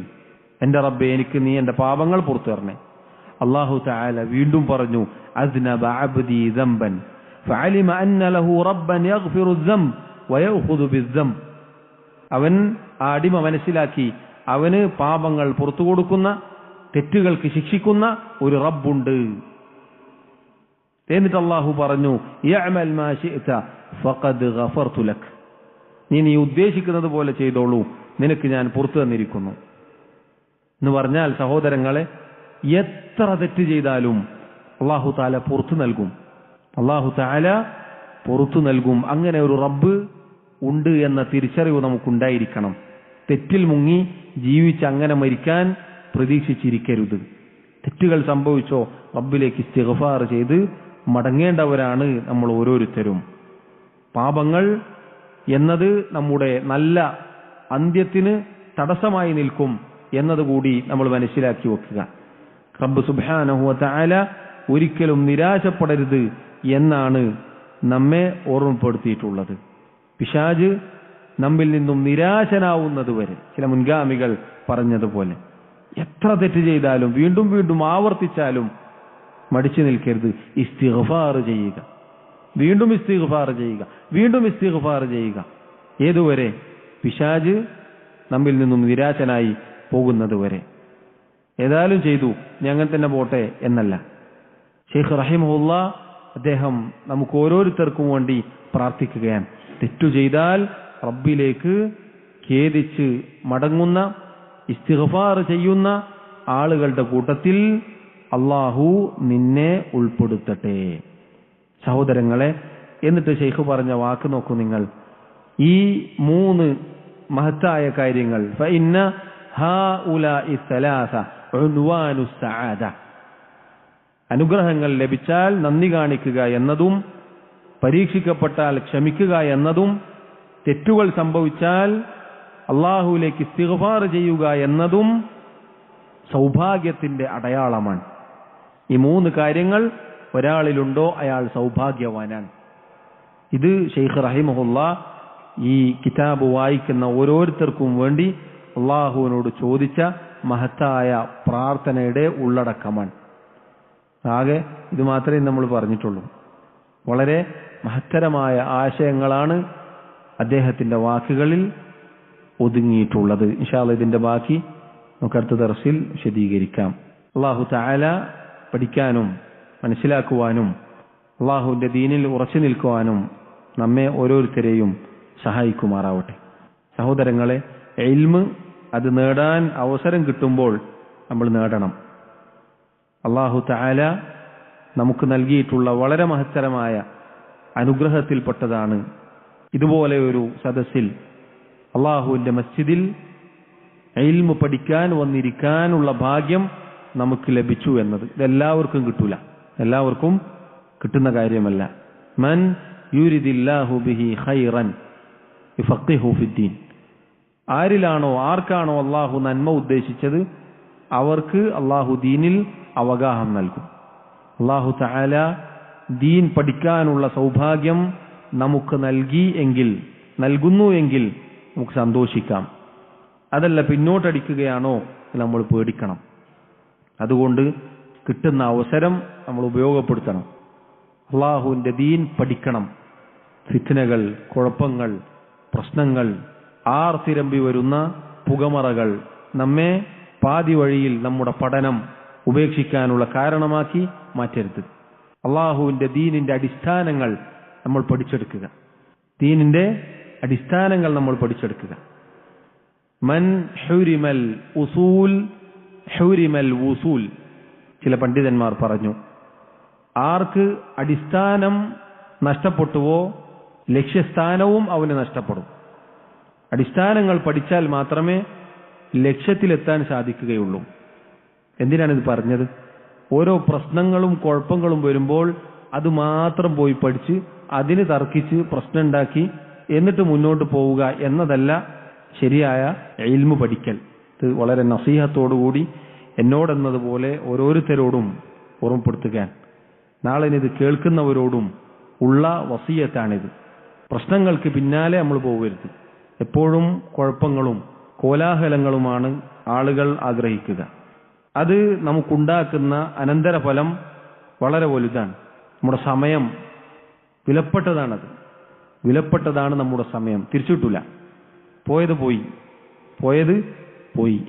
A: എന്റെ റബ്ബേ എനിക്ക് നീ എന്റെ പാപങ്ങൾ പുറത്തു തരണേ. അല്ലാഹു തആല വീണ്ടും പറഞ്ഞു, അദ്നബ അബ്ദി ദംബൻ ഫഅലിമ അന്ന ലഹു റബ്ബൻ യഗ്ഫിറു ദംബ് വയഅഖുദു ബിദ്ദംബ്. അവൻ, ആ അടിമ മനസ്സിലാക്കി, അവന് പാപങ്ങൾ പുറത്തു കൊടുക്കുന്ന, തെറ്റുകൾക്ക് ശിക്ഷിക്കുന്ന ഒരു റബ്ബുണ്ട്. എന്നിട്ട് അല്ലാഹു പറഞ്ഞു, യഅമൽ മാ ശിഅത ഫഖദ് ഗഫർതു ലക്, നീ ഉദ്ദേശിക്കുന്നത് പോലെ ചെയ്തോളൂ, നിനക്ക് ഞാൻ പുറത്തു തന്നിരിക്കുന്നു എന്ന് പറഞ്ഞാൽ, സഹോദരങ്ങളെ, എത്ര തെറ്റ് ചെയ്താലും അല്ലാഹു തആല പുറത്തു നൽകും. അങ്ങനെ ഒരു റബ്ബ് ഉണ്ട് എന്ന തിരിച്ചറിവ് നമുക്കുണ്ടായിരിക്കണം. തെറ്റിൽ മുങ്ങി ജീവിച്ച് അങ്ങനെ മരിക്കാൻ പ്രതീക്ഷിച്ചിരിക്കരുത്. തെറ്റുകൾ സംഭവിച്ചോ റബ്ബിലേക്ക് ഇസ്തിഗ്ഫാർ ചെയ്ത് മടങ്ങേണ്ടവരാണ് നമ്മൾ ഓരോരുത്തരും. പാപങ്ങൾ എന്നത് നമ്മുടെ നല്ല അന്ത്യത്തിന് തടസ്സമായി നിൽക്കും എന്നതുകൂടി നമ്മൾ മനസ്സിലാക്കി വെക്കുക. റബ്ബ് സുബ്ഹാനഹു വ തആല ഒരിക്കലും നിരാശപ്പെടരുത് എന്നാണ് നമ്മെ ഓർമ്മപ്പെടുത്തിയിട്ടുള്ളത്. പിശാച് നമ്മിൽ നിന്നും നിരാശനാവുന്നത് വരെ, ചില മുൻഗാമികൾ പറഞ്ഞതുപോലെ, എത്ര തെറ്റ് ചെയ്താലും വീണ്ടും വീണ്ടും ആവർത്തിച്ചാലും മടിച്ചു നിൽക്കരുത്. ഇസ്തിഗ്ഫാർ ചെയ്യുക, വീണ്ടും ഇസ്തിഗ്ഫാർ ചെയ്യുക. ഏതുവരെ? പിശാച് നമ്മിൽ നിന്നും നിരാശനായി പോകുന്നത് വരെ. ഏതായാലും ചെയ്തു, ഞങ്ങൾ തന്നെ പോട്ടെ എന്നല്ല. ശൈഖ് റഹിമഹുല്ലാ അദ്ദേഹം നമുക്ക് ഓരോരുത്തർക്കും വേണ്ടി പ്രാർത്ഥിക്കുകയാണ്. തെറ്റു ചെയ്താൽ റബ്ബിലേക്ക് ഖേദിച്ച് മടങ്ങുന്ന, ഇസ്തിഗ്ഫാർ ചെയ്യുന്ന ആളുകളുടെ കൂട്ടത്തിൽ അല്ലാഹു നിന്നെ ഉൾപ്പെടുത്തട്ടെ. സഹോദരങ്ങളെ, എന്നിട്ട് ശൈഖ് പറഞ്ഞ വാക്ക് നോക്കൂ നിങ്ങൾ. ഈ 3 മഹത്തായ കാര്യങ്ങൾ, ഫഇന്ന ഹഉലാഇ സലാസ ഉൻവാനു സആദ, അനുഗ്രഹങ്ങൾ ലഭിച്ചാൽ നന്ദി കാണിക്കുക എന്നതും, പരീക്ഷിക്കപ്പെട്ടാൽ ക്ഷമിക്കുക എന്നതും, തെറ്റുകൾ സംഭവിച്ചാൽ അല്ലാഹുവിലേക്ക് ഇസ്തിഗ്ഫാർ ചെയ്യുക എന്നതും സൗഭാഗ്യത്തിന്റെ അടയാളമാണ്. ഈ 3 കാര്യങ്ങൾ ഒരാളിലുണ്ടോ അയാൾ സൗഭാഗ്യവാനാണ്. ഇത് ശൈഖ് റഹിമഹുല്ലാ ഈ കിതാബ് വായിക്കുന്ന ഓരോരുത്തർക്കും വേണ്ടി അള്ളാഹുവിനോട് ചോദിച്ച മഹത്തായ പ്രാർത്ഥനയുടെ ഉള്ളടക്കമാണ്. ആകെ ഇത് മാത്രമേ നമ്മൾ പറഞ്ഞിട്ടുള്ളൂ. വളരെ മഹത്തരമായ ആശയങ്ങളാണ് അദ്ദേഹത്തിന്റെ വാക്കുകളിൽ ഒതുങ്ങിയിട്ടുള്ളത്. ഇൻഷാ അല്ലാഹ് ഇതിന്റെ ബാക്കി നമുക്ക് അടുത്ത ദർസിൽ വിശദീകരിക്കാം. അല്ലാഹു തആല പഠിക്കാനും മനസ്സിലാക്കുവാനും അള്ളാഹുവിന്റെ ദീനിൽ ഉറച്ചു നിൽക്കുവാനും നമ്മെ ഓരോരുത്തരെയും സഹായിക്കുമാറാവട്ടെ. സഹോദരങ്ങളെ, ഇൽമ് അത് നേടാൻ അവസരം കിട്ടുമ്പോൾ നമ്മൾ നേടണം. അല്ലാഹു തആല നമുക്ക് നൽകിയിട്ടുള്ള വളരെ മഹത്തരമായ അനുഗ്രഹത്തിൽപ്പെട്ടതാണ് ഇതുപോലെ ഒരു സദസ്സിൽ, അള്ളാഹുവിന്റെ മസ്ജിദിൽ ഇൽമ് പഠിക്കാൻ വന്നിരിക്കാനുള്ള ഭാഗ്യം നമുക്ക് ലഭിച്ചു എന്നത്. ഇതെല്ലാവർക്കും കിട്ടൂല, എല്ലാവർക്കും കിട്ടുന്ന കാര്യമല്ല. മൻ യുരിദില്ലാഹു ബിഹി ഖൈറൻ യുഫഖിഹു ഫിദ്ദീൻ. ആർക്കാണോ അള്ളാഹു നന്മ ഉദ്ദേശിച്ചത് അവർക്ക് അള്ളാഹു ദീനിൽ അവഗാഹം നൽകും. അള്ളാഹു തആല ദീൻ പഠിക്കാനുള്ള സൗഭാഗ്യം നമുക്ക് നൽകുന്നു എങ്കിൽ നമുക്ക് സന്തോഷിക്കാം. അതല്ല പിന്നോട്ടടിക്കുകയാണോ നമ്മൾ പേടിക്കണം. അതുകൊണ്ട് കിട്ടുന്ന അവസരം നമ്മൾ ഉപയോഗപ്പെടുത്തണം. അള്ളാഹുവിന്റെ ദീൻ പഠിക്കണം. ഫിത്നകൾ, കുഴപ്പങ്ങൾ, പ്രശ്നങ്ങൾ, ആർത്തിരമ്പി വരുന്ന പുകമറകൾ നമ്മെ പാതി വഴിയിൽ നമ്മുടെ പഠനം ഉപേക്ഷിക്കാനുള്ള കാരണമാക്കി മാറ്റരുത്. അള്ളാഹുവിന്റെ ദീനിന്റെ അടിസ്ഥാനങ്ങൾ നമ്മൾ പഠിച്ചെടുക്കുക. മൻ ഹുരിമൽ ഉസൂൽ ഹുരിമൽ വുസൂൽ. ചില പണ്ഡിതന്മാർ പറഞ്ഞു, ആർക്ക് അടിസ്ഥാനം നഷ്ടപ്പെട്ടുവോ ലക്ഷ്യസ്ഥാനവും അവന് നഷ്ടപ്പെടും. അടിസ്ഥാനങ്ങൾ പഠിച്ചാൽ മാത്രമേ ലക്ഷ്യത്തിലെത്താൻ സാധിക്കുകയുള്ളൂ. എന്തിനാണിത് പറഞ്ഞത്? ഓരോ പ്രശ്നങ്ങളും കുഴപ്പങ്ങളും വരുമ്പോൾ അത് മാത്രം പോയി പഠിച്ച് അതിന് തർക്കിച്ച് പ്രശ്നം ഉണ്ടാക്കി എന്നിട്ട് മുന്നോട്ട് പോവുക എന്നതല്ല ശരിയായ ഇൽമു പഠിക്കൽ. ഇത് വളരെ നസീഹത്തോടുകൂടി എന്നോടെന്നതുപോലെ ഓരോരുത്തരോടും ഓർമ്മപ്പെടുത്തുക. നാളെ ഇത് കേൾക്കുന്നവരോടും ഉള്ള വസിയത്താണിത്. പ്രശ്നങ്ങൾക്ക് പിന്നാലെ നമ്മൾ പോകരുത്. എപ്പോഴും കുഴപ്പങ്ങളും കോലാഹലങ്ങളുമാണ് ആളുകൾ ആഗ്രഹിക്കുക. അത് നമുക്കുണ്ടാക്കുന്ന അനന്തരഫലം വളരെ വലുതാണ്. നമ്മുടെ സമയം വിലപ്പെട്ടതാണ് നമ്മുടെ സമയം. തിരിച്ചിട്ടില്ല. പോയത് പോയി.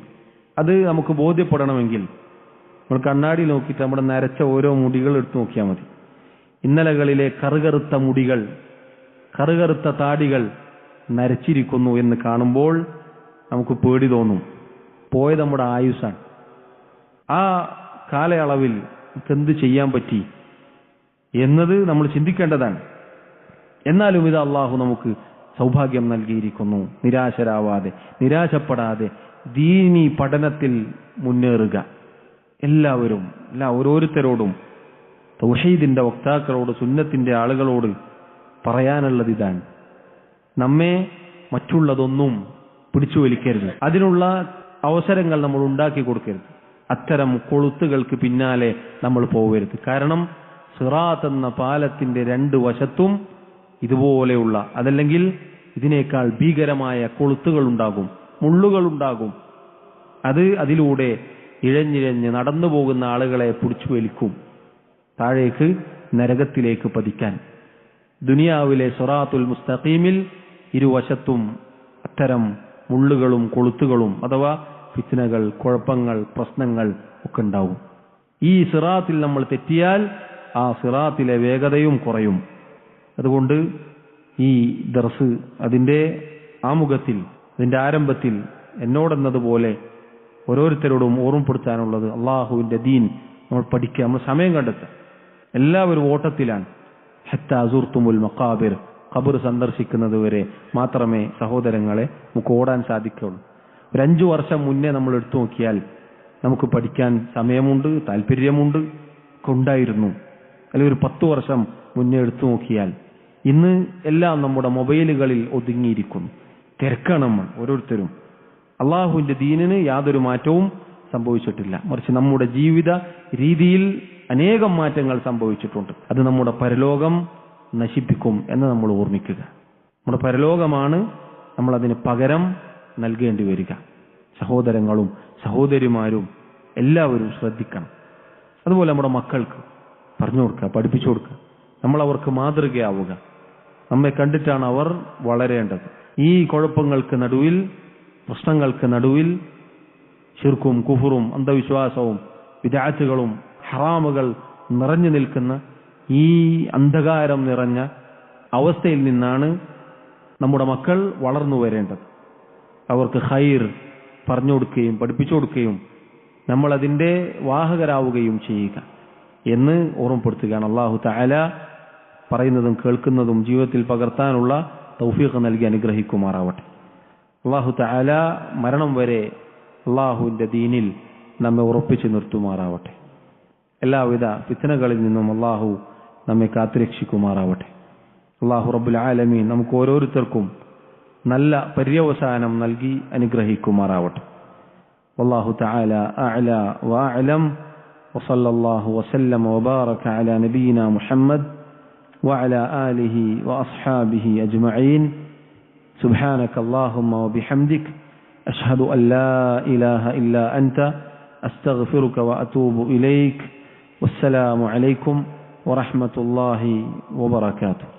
A: അത് നമുക്ക് ബോധ്യപ്പെടണമെങ്കിൽ നമ്മൾ കണ്ണാടി നോക്കിയിട്ട് നമ്മുടെ നരച്ച ഓരോ മുടികൾ എടുത്തു നോക്കിയാൽ മതി. ഇന്നലകളിലെ കറുകറുത്ത മുടികൾ, കറുകറുത്ത താടികൾ നരച്ചിരിക്കുന്നു എന്ന് കാണുമ്പോൾ നമുക്ക് പേടി തോന്നും. പോയത് നമ്മുടെ ആയുസ്സാണ്. ആ കാലയളവിൽ എന്ത് ചെയ്യാൻ പറ്റി എന്നത് നമ്മൾ ചിന്തിക്കേണ്ടതാണ്. എന്നാലും ഇത് അള്ളാഹു നമുക്ക് സൗഭാഗ്യം നൽകിയിരിക്കുന്നു. നിരാശപ്പെടാതെ ദീനി പഠനത്തിൽ മുന്നേറുക. ഓരോരുത്തരോടും തൗഹീദിന്റെ വക്താക്കളോട്, സുന്നത്തിന്റെ ആളുകളോട് പറയാനുള്ളത് ഇതാണ്. നമ്മെ മറ്റുള്ളതൊന്നും പിടിച്ചു വലിക്കരുത്. അതിനുള്ള അവസരങ്ങൾ നമ്മൾ ഉണ്ടാക്കി കൊടുക്കരുത്. അത്തരം കൊളുത്തുകൾക്ക് പിന്നാലെ നമ്മൾ പോകരുത്. കാരണം സിറാത്ത് എന്ന പാലത്തിന്റെ രണ്ട് വശത്തും ഇതുപോലെയുള്ള, അതല്ലെങ്കിൽ ഇതിനേക്കാൾ ഭീകരമായ കൊളുത്തുകൾ ഉണ്ടാകും, മുള്ളുകൾ ഉണ്ടാകും. അതിലൂടെ ഇഴഞ്ഞിഴഞ്ഞ് നടന്നു പോകുന്ന ആളുകളെ പിടിച്ചു വലിക്കും താഴേക്ക്, നരകത്തിലേക്ക് പതിക്കാൻ. ദുനിയാവിലെ സിറാത്തുൽ മുസ്തഖീമിൽ ഇരുവശത്തും അത്തരം മുള്ളുകളും കൊളുത്തുകളും അഥവാ ഫിത്നകൾ, കുഴപ്പങ്ങൾ, പ്രശ്നങ്ങൾ ഒക്കെ ഉണ്ടാവും. ഈ സിറാത്തിൽ നമ്മൾ തെറ്റിയാൽ ആ സിറാത്തിലെ വേഗതയും കുറയും. അതുകൊണ്ട് ഈ ദർസ് അതിന്റെ ആമുഖത്തിൽ, അതിന്റെ ആരംഭത്തിൽ എന്നോടെന്നതുപോലെ ഓരോരുത്തരോടും ഓർമ്മപ്പെടുത്താനുള്ളത് അള്ളാഹുവിന്റെ ദീൻ നമ്മൾ പഠിക്കുക, നമ്മൾ സമയം കണ്ടെത്തുക. എല്ലാവരും ഓട്ടത്തിലാണ്. ഹത്താ സുർത്തുമുൽ മഖാബിർ, ഖബർ സന്ദർശിക്കുന്നത് വരെ മാത്രമേ സഹോദരങ്ങളെ നമുക്ക് ഓടാൻ സാധിക്കുള്ളൂ. ഒരു 5 വർഷം മുന്നേ നമ്മൾ എടുത്തു നോക്കിയാൽ നമുക്ക് പഠിക്കാൻ സമയമുണ്ട്, താല്പര്യമുണ്ട് ഉണ്ടായിരുന്നു. അല്ലെങ്കിൽ ഒരു 10 വർഷം മുന്നേ എടുത്തു നോക്കിയാൽ ഇന്ന് എല്ലാം നമ്മുടെ മൊബൈലുകളിൽ ഒതുങ്ങിയിരിക്കുന്നു. തിരക്കാണ് നമ്മൾ ഓരോരുത്തരും. അള്ളാഹുവിന്റെ ദീനിന് യാതൊരു മാറ്റവും സംഭവിച്ചിട്ടില്ല. മറിച്ച് നമ്മുടെ ജീവിത രീതിയിൽ അനേകം മാറ്റങ്ങൾ സംഭവിച്ചിട്ടുണ്ട്. അത് നമ്മുടെ പരലോകം നശിപ്പിക്കും എന്ന് നമ്മൾ ഓർമ്മിക്കുക. നമ്മുടെ പരലോകമാണ് നമ്മൾ അതിന് പകരം നൽകേണ്ടി വരിക. സഹോദരങ്ങളും സഹോദരിമാരും എല്ലാവരും ശ്രദ്ധിക്കണം. അതുപോലെ നമ്മുടെ മക്കൾക്ക് പറഞ്ഞു കൊടുക്കുക, പഠിപ്പിച്ചു കൊടുക്കുക. നമ്മൾ അവർക്ക് മാതൃകയാവുക. നമ്മെ കണ്ടിട്ടാണ് അവർ വളരേണ്ടത്. ഈ കുഴപ്പങ്ങൾക്ക് നടുവിൽ, പ്രശ്നങ്ങൾക്ക് നടുവിൽ ശിർക്കും കുഫറും അന്ധവിശ്വാസവും വിദഅത്തുകളും ഹറാമുകൾ നിറഞ്ഞു നിൽക്കുന്ന ഈ അന്ധകാരം നിറഞ്ഞ അവസ്ഥയിൽ നിന്നാണ് നമ്മുടെ മക്കൾ വളർന്നു വരേണ്ടത്. അവർക്ക് ഖൈർ പറഞ്ഞു കൊടുക്കുകയും പഠിപ്പിച്ചു കൊടുക്കുകയും നമ്മൾ അതിന്റെ വാഹകരാവുകയും ചെയ്യുക എന്ന് ഓർമ്മപ്പെടുത്തുകയാണ്. അല്ലാഹു തആല പറയുന്നതും കേൾക്കുന്നതും ജീവിതത്തിൽ പകർത്താനുള്ള തൗഫീഖ് നൽകി അനുഗ്രഹിക്കുമാറാവട്ടെ. അല്ലാഹു തആല മരണം വരെ അല്ലാഹുവിന്റെ ദീനിൽ നമ്മെ ഉറപ്പിച്ചു നിർത്തുമാറാവട്ടെ. എല്ലാവിധ ഫിത്നകളിൽ നിന്നും അല്ലാഹു നമ്മെ കാത്തുരക്ഷിക്കുമാറാവട്ടെ. അല്ലാഹു റബ്ബുൽ ആലമീൻ നമുക്ക് ഓരോരുത്തർക്കും നല്ല പര്യവസാനം നൽകി അനുഗ്രഹിക്കുമാറാവട്ടെ. വല്ലാഹു തആല അഅല വഅഅലം വസല്ലല്ലാഹു വസല്ലമ വബാറക അലാ നബിയിനാ മുഹമ്മദ് വഅലാ ആലിഹി വഅസ്ഹാബിഹി അജ്മഈൻ. സുബ്ഹാനക അല്ലാഹുമ്മ വബിഹംദിക അഷ്ഹദു അൻ ലാ ഇലാഹ ഇല്ലാ അൻത അസ്തഗ്ഫിറുക വഅതൂബു ഇലൈക്. വസ്സലാമു അലൈക്കും വറഹ്മത്തുള്ളാഹി വബറകാതുഹു.